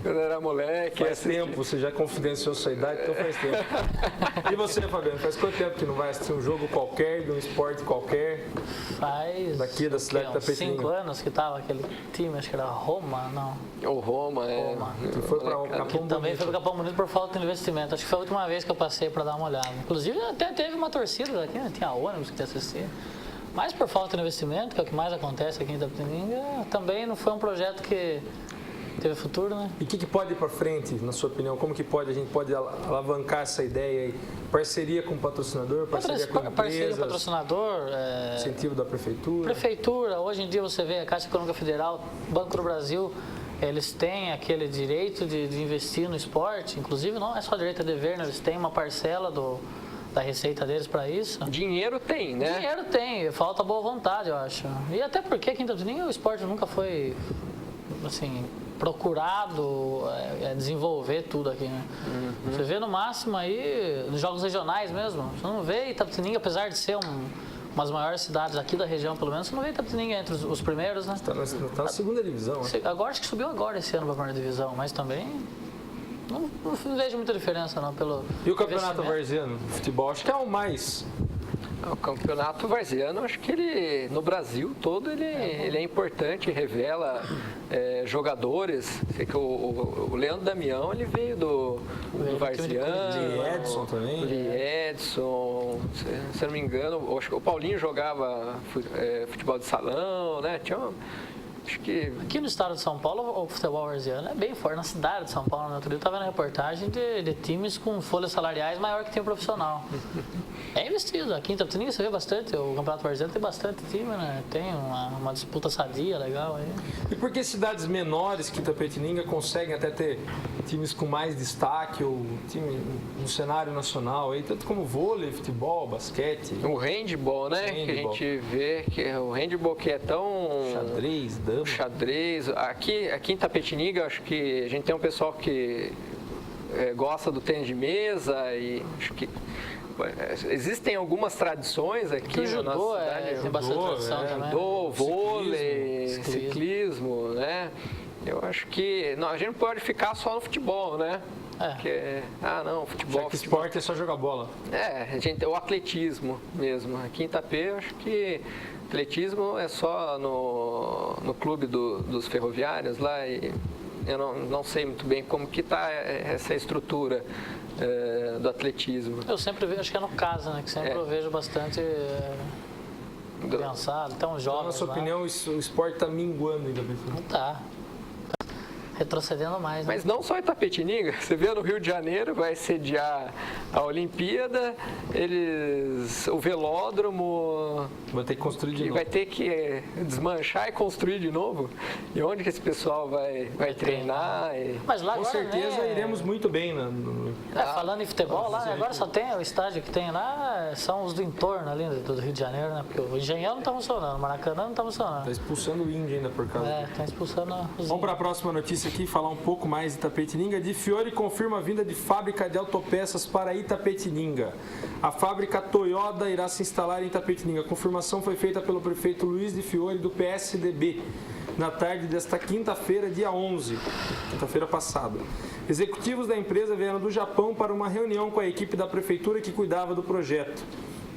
quando eu era moleque. Faz tempo, você já confidenciou sua idade, então faz tempo. E você, Fabiano, faz quanto tempo que não vai assistir um jogo qualquer, de um esporte qualquer? Faz daqui da cidade de Itapetininga. 5 anos que tava aquele time, acho que era Roma, não. O Roma, Que foi para o Capão Bonito. Também foi para o Capão Bonito por falta de investimento. Acho que foi a última vez que eu passei para dar uma olhada. Inclusive, até teve uma torcida aqui, né? Tinha ônibus que ia assistir. Mas por falta de investimento, que é o que mais acontece aqui em Itapetininga, também não foi um projeto que teve futuro, né? E o que pode ir para frente, na sua opinião? Como que a gente pode alavancar essa ideia aí? Parceria com o patrocinador, parceria com empresas? Parceria com o patrocinador. Incentivo da prefeitura? Prefeitura. Hoje em dia você vê a Caixa Econômica Federal, Banco do Brasil, eles têm aquele direito de investir no esporte. Inclusive, não é só direito a dever, né? Eles têm uma parcela da receita deles para isso. Dinheiro tem, né? Dinheiro tem, falta boa vontade, eu acho. E até porque aqui em Itapetininga o esporte nunca foi, assim, procurado desenvolver tudo aqui, né? Você vê no máximo aí, nos jogos regionais mesmo, você não vê Itapetininga, apesar de ser umas maiores cidades aqui da região, pelo menos, você não vê Itapetininga entre os primeiros, né? Está na segunda divisão, né? Agora acho que subiu agora esse ano para a primeira divisão, mas também não vejo muita diferença, não, pelo E o Campeonato Varziano de futebol, acho que é o mais... O Campeonato Varziano, acho que ele, no Brasil todo, ele é importante, revela jogadores. Sei que o Leandro Damião, ele veio do Varziano. O Edson também. O Edson, se eu não me engano, acho que o Paulinho jogava futebol de salão, né? Acho que... Aqui no estado de São Paulo, o futebol varziano é bem forte. Na cidade de São Paulo, no outro dia eu estava vendo reportagem de times com folhas salariais maior que tem o profissional. É investido. Aqui em Itapetininga você vê bastante. O Campeonato Varziano tem bastante time, né? Tem uma disputa sadia, legal aí. E por que cidades menores que Itapetininga conseguem até ter times com mais destaque ou time no cenário nacional, aí, tanto como vôlei, futebol, basquete? O handball, né? Que a gente vê que o handball que é tão... Xadrez. Aqui em Itapetininga, acho que a gente tem um pessoal que gosta do tênis de mesa e acho que existem algumas tradições aqui na nossa cidade. Tem bastante tradição também. Judô, vôlei, ciclismo, né? Eu acho que a gente não pode ficar só no futebol, né? Porque, futebol... Já que esporte é só jogar bola. O atletismo mesmo. Aqui em Itapê, eu acho que atletismo é só no clube dos ferroviários lá e eu não sei muito bem como que está essa estrutura do atletismo. Eu sempre vejo, acho que é no CASA, né? Que sempre eu vejo bastante criançada, até uns jovens. Então, na sua opinião, o esporte está minguando ainda? Não está. Retrocedendo mais. Mas não só Itapetininga, você vê no Rio de Janeiro, vai sediar a Olimpíada, o velódromo... Vai ter que construir de novo. Vai ter que desmanchar e construir de novo. E onde que esse pessoal vai treinar? Mas lá com agora, certeza iremos muito bem. Falando em futebol, lá agora só tem o estádio que tem lá, são os do entorno ali do Rio de Janeiro, né? Porque o Engenhão não está funcionando, o Maracanã não está funcionando. Está expulsando o Índio ainda por causa. Está expulsando os Vamos para a próxima notícia aqui, falar um pouco mais de Itapetininga. Di Fiore confirma a vinda de fábrica de autopeças para Itapetininga. A fábrica Toyota irá se instalar em Itapetininga. A confirmação foi feita pelo prefeito Luiz Di Fiore do PSDB na tarde desta quinta-feira, dia 11, quinta-feira passada. Executivos da empresa vieram do Japão para uma reunião com a equipe da prefeitura que cuidava do projeto.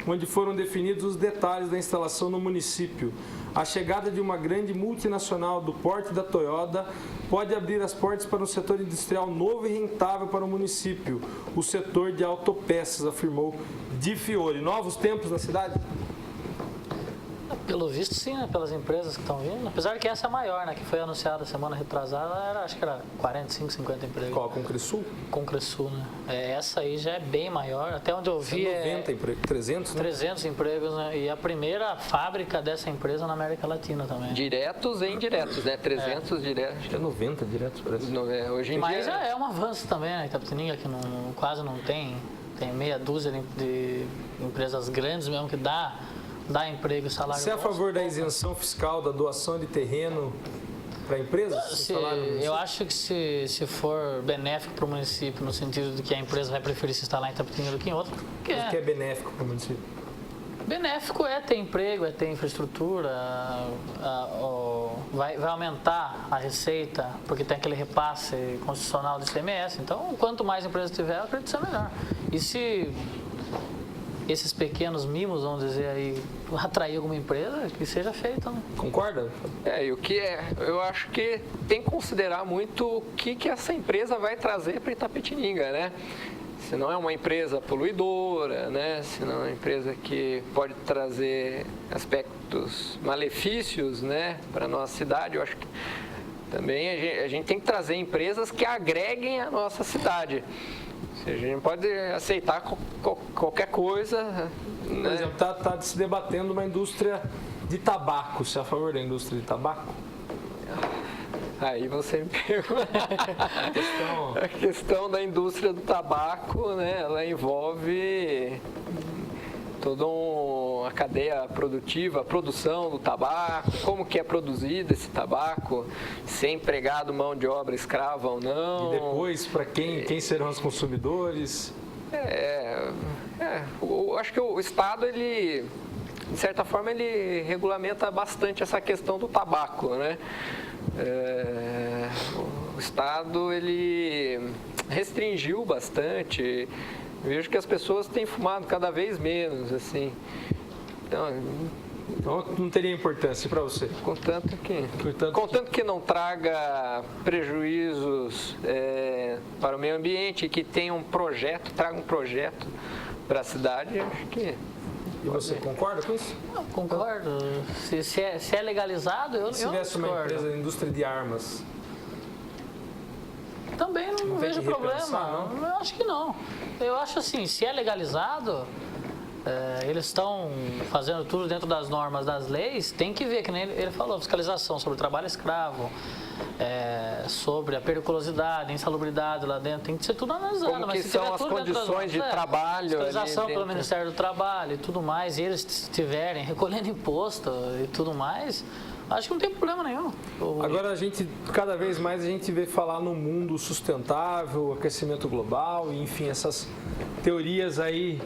onde foram definidos os detalhes da instalação no município. A chegada de uma grande multinacional do porte da Toyota pode abrir as portas para um setor industrial novo e rentável para o município, o setor de autopeças, afirmou Di Fiore. Novos tempos na cidade? Pelo visto, sim, né? Pelas empresas que estão vindo. Apesar que essa é a maior, né? Que foi anunciada semana retrasada, acho que era 45, 50 empregos. Qual? Com Cresul? Com Cresul, né? Essa aí já é bem maior. Até onde eu vi 90 empregos, 300, né? 300 empregos, né? E a primeira fábrica dessa empresa na América Latina também. Diretos e indiretos, né? 300 diretos. Acho que é 90 diretos, parece. Hoje em Mas dia... já é um avanço também, né? Itapetininga, que quase não tem. Tem meia dúzia de empresas grandes mesmo que dá emprego e salário. Você é a favor da isenção fiscal, da doação de terreno para empresas? Eu acho que se for benéfico para o município, no sentido de que a empresa vai preferir se instalar em Itapetininga do que em outro, O que é benéfico para o município? Benéfico é ter emprego, é ter infraestrutura, vai aumentar a receita, porque tem aquele repasse constitucional do ICMS. Então, quanto mais empresas tiver, eu acredito ser melhor. E se esses pequenos mimos, vamos dizer aí, atrair alguma empresa, que seja feito, né? Concorda? E o que eu acho que tem que considerar muito o que essa empresa vai trazer para Itapetininga, né? Se não é uma empresa poluidora, né? Se não é uma empresa que pode trazer aspectos malefícios, né, para a nossa cidade, eu acho que também a gente tem que trazer empresas que agreguem a nossa cidade. A gente não pode aceitar qualquer coisa. Né? Por exemplo, está se debatendo uma indústria de tabaco. Você é a favor da indústria de tabaco? Aí você me pergunta. A questão da indústria do tabaco, né, ela envolve toda uma cadeia produtiva, a produção do tabaco, como que é produzido esse tabaco, se é empregado mão de obra escrava ou não. E depois, para quem serão os consumidores? Eu acho que o Estado, ele, de certa forma, ele regulamenta bastante essa questão do tabaco, né? O Estado, ele restringiu bastante. Vejo que as pessoas têm fumado cada vez menos, assim. Então não teria importância para você? Contanto que não traga prejuízos para o meio ambiente, que tenha traga um projeto para a cidade, acho que... E você concorda com isso? Eu concordo. Se é legalizado, eu não discordo. Se tivesse uma empresa de indústria de armas... Também não vejo problema. Não? Eu acho que não. Eu acho assim, se é legalizado, eles estão fazendo tudo dentro das normas das leis, tem que ver, que nem ele falou, fiscalização sobre o trabalho escravo, sobre a periculosidade, a insalubridade lá dentro, tem que ser tudo analisado. Como mas que se são as condições de trabalho fiscalização ali pelo Ministério do Trabalho e tudo mais, e eles estiverem recolhendo imposto e tudo mais... Acho que não tem problema nenhum. Agora, cada vez mais a gente vê falar no mundo sustentável, aquecimento global, enfim, essas teorias aí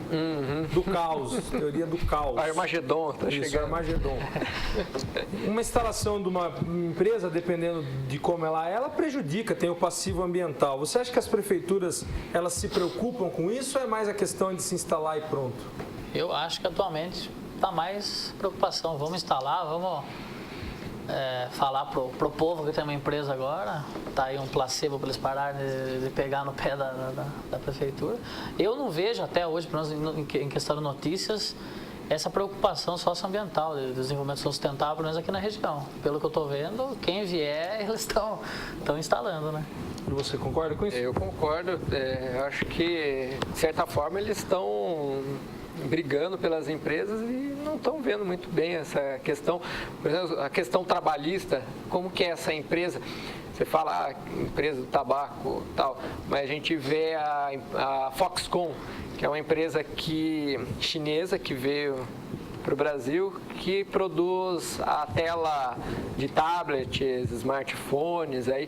do caos, teoria do caos. Armagedon, tá chegando. Armagedon. Uma instalação de uma empresa, dependendo de como ela prejudica, tem o passivo ambiental. Você acha que as prefeituras, elas se preocupam com isso ou é mais a questão de se instalar e pronto? Eu acho que atualmente está mais preocupação. Vamos instalar, vamos... falar pro povo que tem uma empresa agora, tá aí um placebo para eles pararem de pegar no pé da prefeitura. Eu não vejo até hoje, pelo menos em questão de notícias, essa preocupação socioambiental, de desenvolvimento sustentável, pelo menos aqui na região. Pelo que eu estou vendo, quem vier, eles estão instalando, né? E você concorda com isso? Eu concordo. Acho que, de certa forma, eles estão brigando pelas empresas e não estão vendo muito bem essa questão. Por exemplo, a questão trabalhista, como que é essa empresa? Você fala, empresa do tabaco e tal, mas a gente vê a Foxconn, que é uma empresa chinesa que veio para o Brasil, que produz a tela de tablets, smartphones. Aí,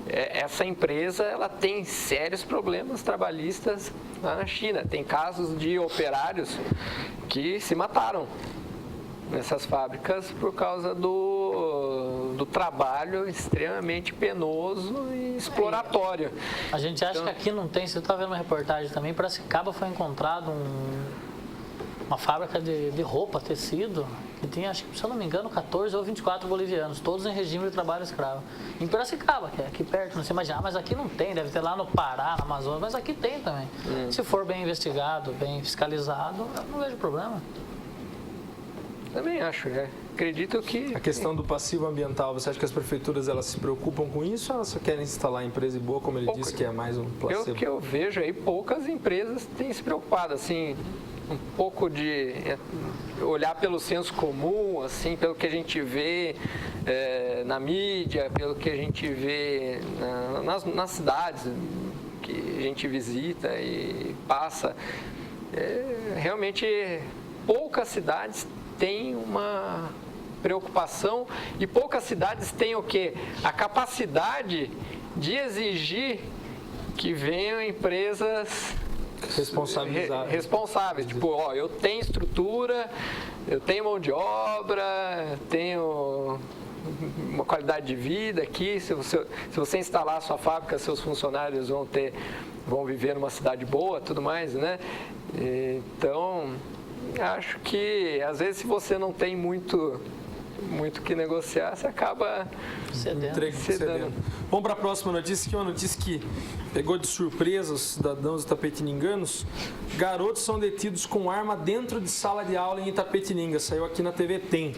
essa empresa ela tem sérios problemas trabalhistas lá na China. Tem casos de operários que se mataram nessas fábricas por causa do trabalho extremamente penoso e exploratório. A gente acha que aqui não tem, você está vendo uma reportagem também, Piracicaba foi encontrado uma fábrica de roupa, tecido, que tinha, acho que, se eu não me engano, 14 ou 24 bolivianos, todos em regime de trabalho escravo. Em Piracicaba, que é aqui perto, não se imagina, mas aqui não tem, deve ter lá no Pará, na Amazônia, mas aqui tem também. Se for bem investigado, bem fiscalizado, eu não vejo problema. Também acho, acredito que... A questão do passivo ambiental, você acha que as prefeituras elas se preocupam com isso ou elas só querem instalar empresa boa, como ele disse, que é mais um placebo? Pelo que eu vejo aí, poucas empresas têm se preocupado, assim, um pouco de olhar pelo senso comum, assim, pelo que a gente vê na mídia, pelo que a gente vê nas cidades que a gente visita e passa. Realmente, poucas cidades têm uma preocupação e poucas cidades têm o quê? A capacidade de exigir que venham empresas responsáveis. Tipo, eu tenho estrutura, eu tenho mão de obra, eu tenho uma qualidade de vida aqui. Se você instalar a sua fábrica, seus funcionários vão viver numa cidade boa, tudo mais, né? Então, acho que às vezes se você não tem muito que negociar, você acaba cedendo. Vamos para a próxima notícia, que é uma notícia que pegou de surpresa os cidadãos itapetininganos. Garotos são detidos com arma dentro de sala de aula em Itapetininga. Saiu aqui na TV Tem.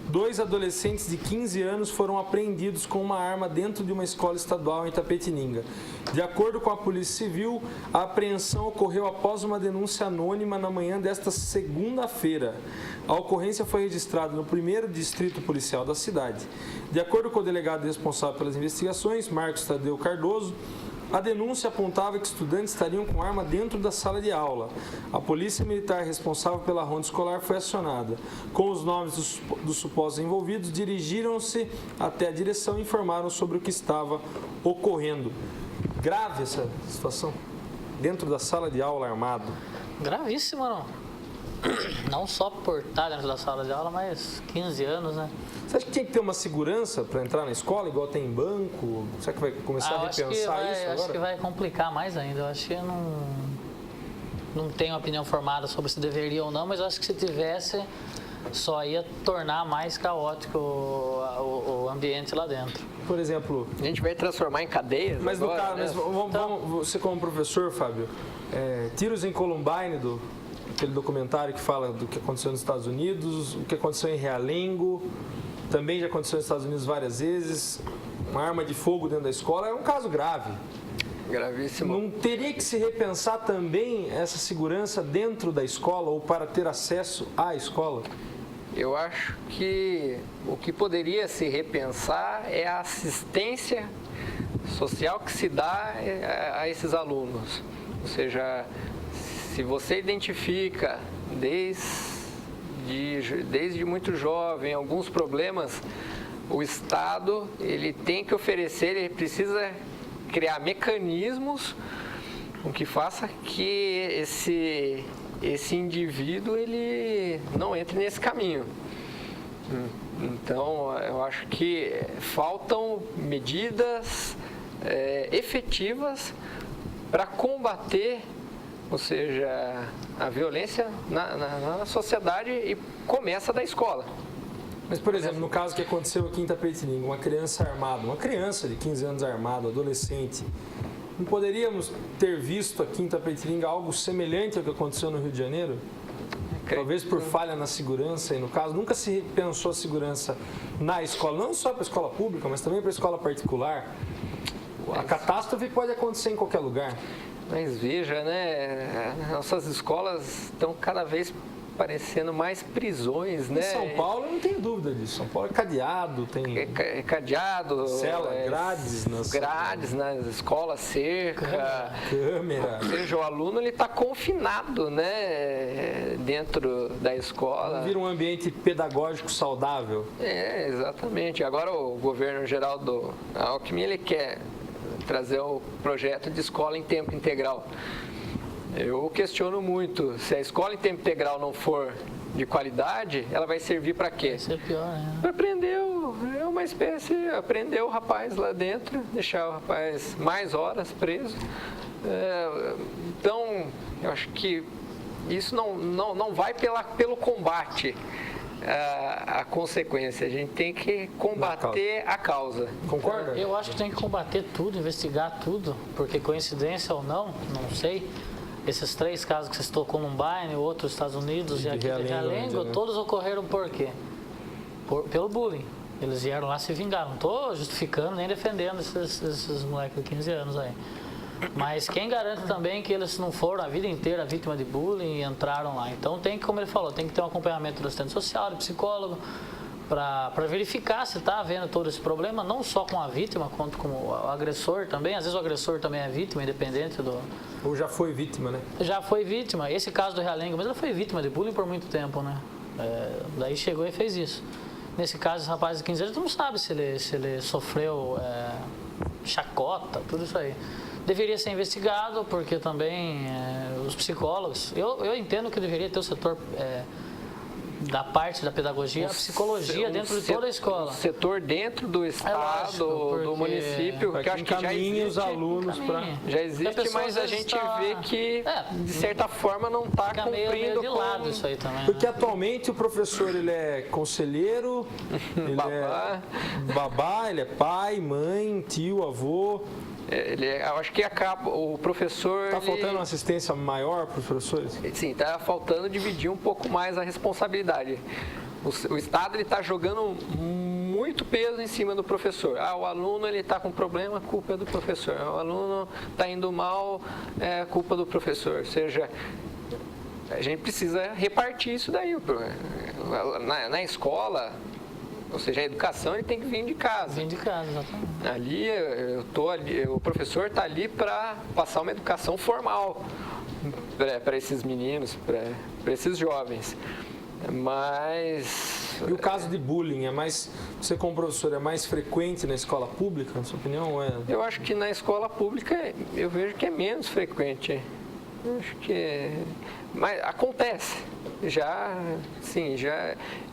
2 adolescentes de 15 anos foram apreendidos com uma arma dentro de uma escola estadual em Itapetininga. De acordo com a Polícia Civil, a apreensão ocorreu após uma denúncia anônima na manhã desta segunda-feira. A ocorrência foi registrada no 1º Distrito Policial da cidade. De acordo com o delegado responsável pelas investigações, Marcos Tadeu Cardoso, a denúncia apontava que estudantes estariam com arma dentro da sala de aula. A polícia militar responsável pela ronda escolar foi acionada. Com os nomes dos supostos envolvidos, dirigiram-se até a direção e informaram sobre o que estava ocorrendo. Grave essa situação? Dentro da sala de aula armado? Gravíssimo, não? Não só por estar dentro da sala de aula, mas 15 anos, né? Você acha que tinha que ter uma segurança para entrar na escola, igual tem em banco? Será que vai começar a repensar isso agora? Acho que vai complicar mais ainda. Eu acho que não tenho opinião formada sobre se deveria ou não, mas eu acho que se tivesse, só ia tornar mais caótico o ambiente lá dentro. Por exemplo... A gente vai transformar em cadeias mas agora, no caso, você como professor, Fábio, Tiros em Columbine, aquele documentário que fala do que aconteceu nos Estados Unidos, o que aconteceu em Realengo, também já aconteceu nos Estados Unidos várias vezes, uma arma de fogo dentro da escola, é um caso grave. Gravíssimo. Não teria que se repensar também essa segurança dentro da escola ou para ter acesso à escola? Eu acho que o que poderia se repensar é a assistência social que se dá a esses alunos. Ou seja, se você identifica desde muito jovem alguns problemas, o Estado ele tem que oferecer, ele precisa criar mecanismos com que faça que esse indivíduo ele não entre nesse caminho. Então, eu acho que faltam medidas efetivas para combater, ou seja, a violência na sociedade, e começa da escola. Mas, por exemplo, no caso que aconteceu aqui em Itapetininga, uma criança armada, uma criança de 15 anos armada, adolescente, não poderíamos ter visto aqui em Itapetininga algo semelhante ao que aconteceu no Rio de Janeiro? Talvez por falha na segurança, e no caso, nunca se pensou a segurança na escola, não só para a escola pública, mas também para a escola particular. A catástrofe pode acontecer em qualquer lugar. Mas veja, né, nossas escolas estão cada vez parecendo mais prisões, né? Em São Paulo, eu não tenho dúvida disso. São Paulo é cadeado, tem... cadeado, cela, grades nas escolas, cerca, câmera. Ou seja, o aluno ele está confinado, né, dentro da escola. Vira um ambiente pedagógico saudável. Exatamente. Agora o governo Geraldo Alckmin, ele quer trazer o projeto de escola em tempo integral. Eu questiono muito, se a escola em tempo integral não for de qualidade, ela vai servir para quê? Vai ser pior, né? Para aprender, é uma espécie, aprender o rapaz lá dentro, deixar o rapaz mais horas preso. Então, eu acho que isso não vai pelo combate a consequência, a gente tem que combater a causa. Concorda? Eu acho que tem que combater tudo, investigar tudo, porque coincidência ou não sei. Esses 3 casos que você citou, Columbine, outro Estados Unidos e aqui de Realengo, todos ocorreram por quê? Pelo bullying. Eles vieram lá se vingar. Não estou justificando nem defendendo esses moleques de 15 anos aí. Mas quem garante também que eles não foram a vida inteira vítima de bullying e entraram lá? Então tem que, como ele falou, tem que ter um acompanhamento do assistente social, do psicólogo, para verificar se está havendo todo esse problema, não só com a vítima, quanto com o agressor também. Às vezes o agressor também é vítima, independente do... Ou já foi vítima, né? Já foi vítima. Esse caso do Realengo, mas ele foi vítima de bullying por muito tempo, né? Daí chegou e fez isso. Nesse caso, esse rapaz de 15 anos, tu não sabe se ele sofreu chacota, tudo isso aí. Deveria ser investigado, porque também os psicólogos... Eu entendo que deveria ter o setor... da parte da pedagogia, a psicologia dentro de toda a escola. O setor dentro do estado, do município, que eu acho que já existe, os alunos para... Já existe, mas a gente vê que, de certa forma, não está cumprindo de lado isso aí também. Porque atualmente o professor, ele é conselheiro, ele babá. É babá, ele é pai, mãe, tio, avô. Eu acho que o professor... Está faltando uma assistência maior para os professores? Sim, está faltando dividir um pouco mais a responsabilidade. O Estado está jogando muito peso em cima do professor. O aluno está com problema, a culpa é do professor. O aluno está indo mal, é culpa do professor. Ou seja, a gente precisa repartir isso daí. Na escola... Ou seja, a educação ele tem que vir de casa. Vem de casa, exatamente. O professor está ali para passar uma educação formal para esses meninos, para esses jovens. Mas... E o caso de bullying, você como professor, é mais frequente na escola pública, na sua opinião? Ou é... Eu acho que na escola pública eu vejo que é menos frequente. Eu acho que mas acontece.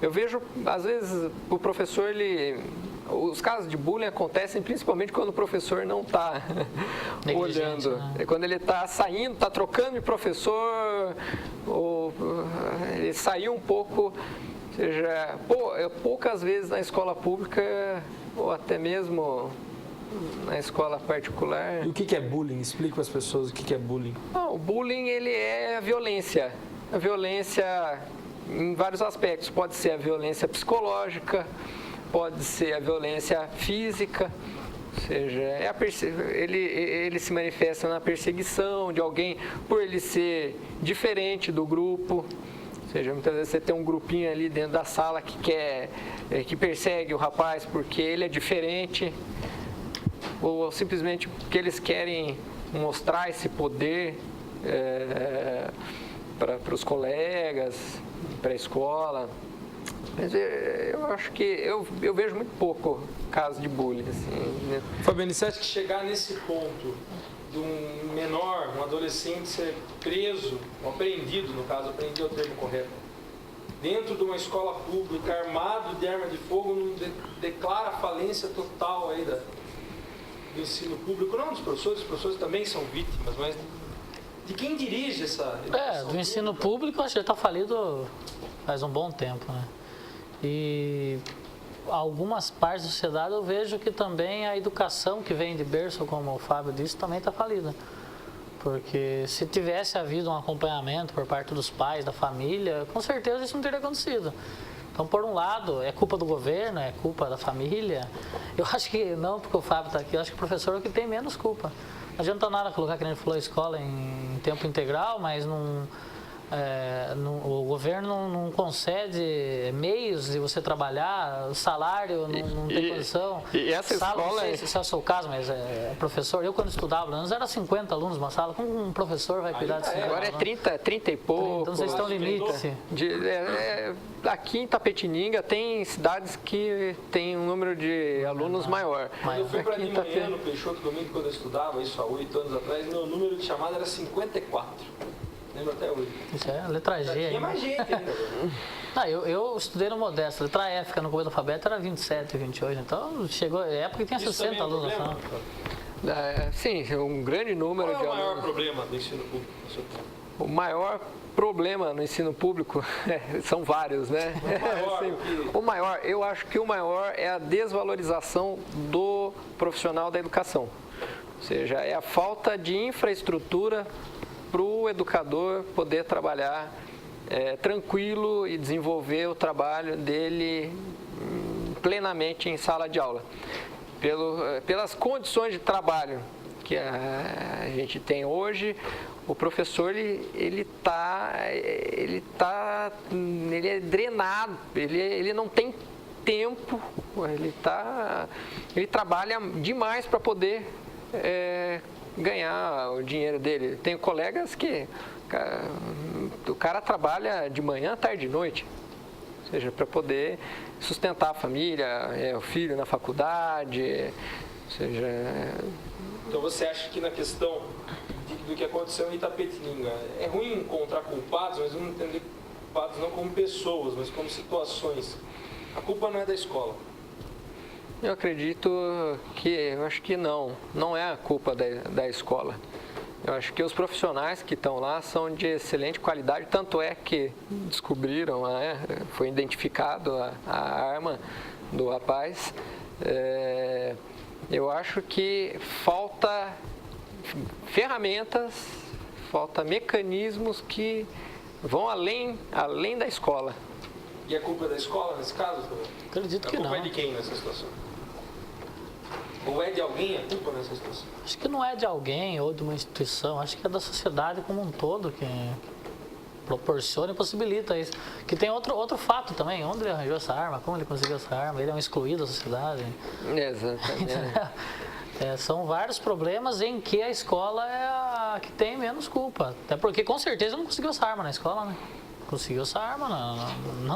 Eu vejo, às vezes, o professor, os casos de bullying acontecem principalmente quando o professor não está olhando. Né? Quando ele está saindo, está trocando de professor, ou ele saiu um pouco, ou seja, poucas vezes na escola pública, ou até mesmo na escola particular. E o que é bullying? Explica para as pessoas o que é bullying. O bullying, ele é a violência. A violência em vários aspectos. Pode ser a violência psicológica, pode ser a violência física, ou seja, ele se manifesta na perseguição de alguém por ele ser diferente do grupo. Ou seja, muitas vezes você tem um grupinho ali dentro da sala que persegue o rapaz porque ele é diferente, ou simplesmente porque eles querem mostrar esse poder para os colegas, para a escola. Mas eu acho que eu vejo muito pouco caso de bullying. Assim, né? Fabiane, você acha que chegar nesse ponto de um menor, um adolescente ser preso, ou apreendido, no caso, apreendido é o termo correto, dentro de uma escola pública, armado de arma de fogo, não declara falência total aí do ensino público? Não dos professores, os professores também são vítimas, mas de quem dirige essa educação? Do ensino público, acho que ele está falido faz um bom tempo, né? E algumas partes da sociedade eu vejo que também a educação que vem de berço, como o Fábio disse, também está falida. Porque se tivesse havido um acompanhamento por parte dos pais, da família, com certeza isso não teria acontecido. Então, por um lado, é culpa do governo, é culpa da família. Eu acho que não, porque o Fábio está aqui, eu acho que o professor é o que tem menos culpa. Não adianta nada colocar, que nem ele falou, a escola em tempo integral, mas o governo não concede meios de você trabalhar, o salário não tem condição. E essa escola... Não sei se é o seu caso, mas professor, eu quando estudava, antes era 50 alunos numa sala, como um professor vai cuidar de 50 agora alunos? É 30 e pouco. Então vocês estão no limite. Aqui em Itapetininga tem cidades que tem um número de alunos maior. Eu fui para de manhã no Peixoto domingo, quando eu estudava, isso há 8 anos atrás, meu número de chamada era 54. Lembro até hoje. Isso é letra G. Tinha mais gente ainda. Eu estudei no Modesto. Letra F, no começo do alfabeto, era 27, 28. Então, chegou a época que tinha 60 alunos na sala. Sim, um grande número de alunos. Qual é o maior problema do ensino público? O maior problema no ensino público são vários, né? O maior, eu acho que o maior é a desvalorização do profissional da educação. Ou seja, é a falta de infraestrutura para o educador poder trabalhar tranquilo e desenvolver o trabalho dele plenamente em sala de aula. Pelas condições de trabalho que a gente tem hoje, o professor ele é drenado, ele não tem tempo, ele trabalha demais para poder ganhar o dinheiro dele. Tenho colegas que o cara trabalha de manhã, tarde e noite, ou seja, para poder sustentar a família, o filho na faculdade, ou seja... Então você acha que na questão do que aconteceu em Itapetininga, é ruim encontrar culpados, mas vamos entender culpados não como pessoas, mas como situações. A culpa não é da escola. Eu acho que não é a culpa da escola. Eu acho que os profissionais que estão lá são de excelente qualidade, tanto é que descobriram, foi identificado a arma do rapaz. Eu acho que falta ferramentas, falta mecanismos que vão além da escola. E a culpa é da escola nesse caso? Acredito que não. A culpa é de quem nessa situação? Ou é de alguém a culpa nessa situação? Acho que não é de alguém ou de uma instituição, acho que é da sociedade como um todo que proporciona e possibilita isso. Que tem outro fato também, onde ele arranjou essa arma, como ele conseguiu essa arma, ele é um excluído da sociedade. Exatamente. São vários problemas em que a escola é a que tem menos culpa. Até porque com certeza não conseguiu essa arma na escola, né? Conseguiu essa arma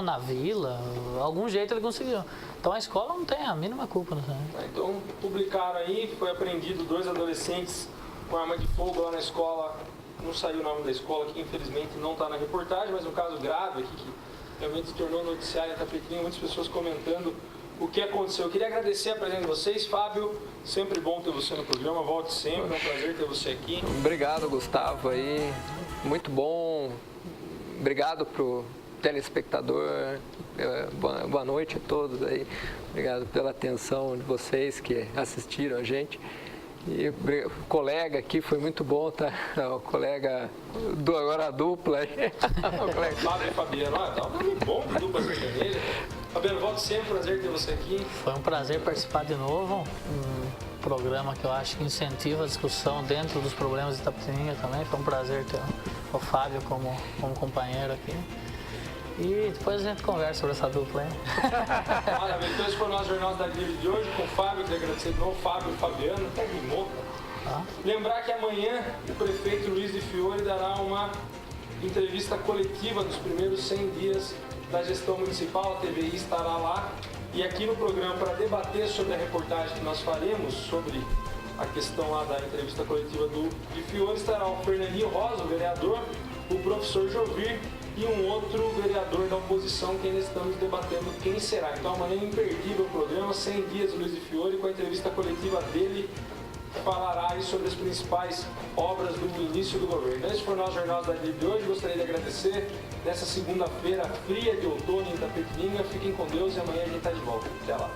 na vila, algum jeito ele conseguiu. Então a escola não tem a mínima culpa. Né? Então publicaram aí, foi apreendido 2 adolescentes com arma de fogo lá na escola. Não saiu o nome da escola, que infelizmente não está na reportagem, mas um caso grave aqui que realmente se tornou noticiário em Itapetininga, muitas pessoas comentando o que aconteceu. Eu queria agradecer a presença de vocês, Fábio, sempre bom ter você no programa, volte sempre, é um prazer ter você aqui. Obrigado, Gustavo, aí, muito bom, obrigado pro telespectador, boa noite a todos aí, obrigado pela atenção de vocês que assistiram a gente. E o colega aqui foi muito bom, tá? O colega agora a dupla aí. Fábio e Fabiano, tá um nome bom de dupla sertaneja. Fabiano, volte sempre, prazer ter você aqui. Foi um prazer participar de novo. Um programa que eu acho que incentiva a discussão dentro dos problemas de Itapetininga também. Foi um prazer ter o Fábio como companheiro aqui. E depois a gente conversa sobre essa dupla, hein? Maravilha, então esse foi o nosso Jornal da Livre de hoje com o Fábio, queria agradecer de novo, Fábio e Fabiano, até rimou. Lembrar que amanhã o prefeito Luiz de Fiore dará uma entrevista coletiva dos primeiros 100 dias da gestão municipal, a TVI estará lá. E aqui no programa, para debater sobre a reportagem que nós faremos, sobre a questão lá da entrevista coletiva do de Fiore, estará o Fernandinho Rosa, o vereador, o professor Jovir, e um outro vereador da oposição que ainda estamos debatendo quem será. Então amanhã é imperdível o programa, 100 dias do Luiz de Fiore, com a entrevista coletiva dele, falará aí sobre as principais obras do início do governo. Esse foi o nosso Jornal da Livre de hoje, gostaria de agradecer nessa segunda-feira fria de outono em Itapetininga. Fiquem com Deus e amanhã a gente está de volta. Até lá.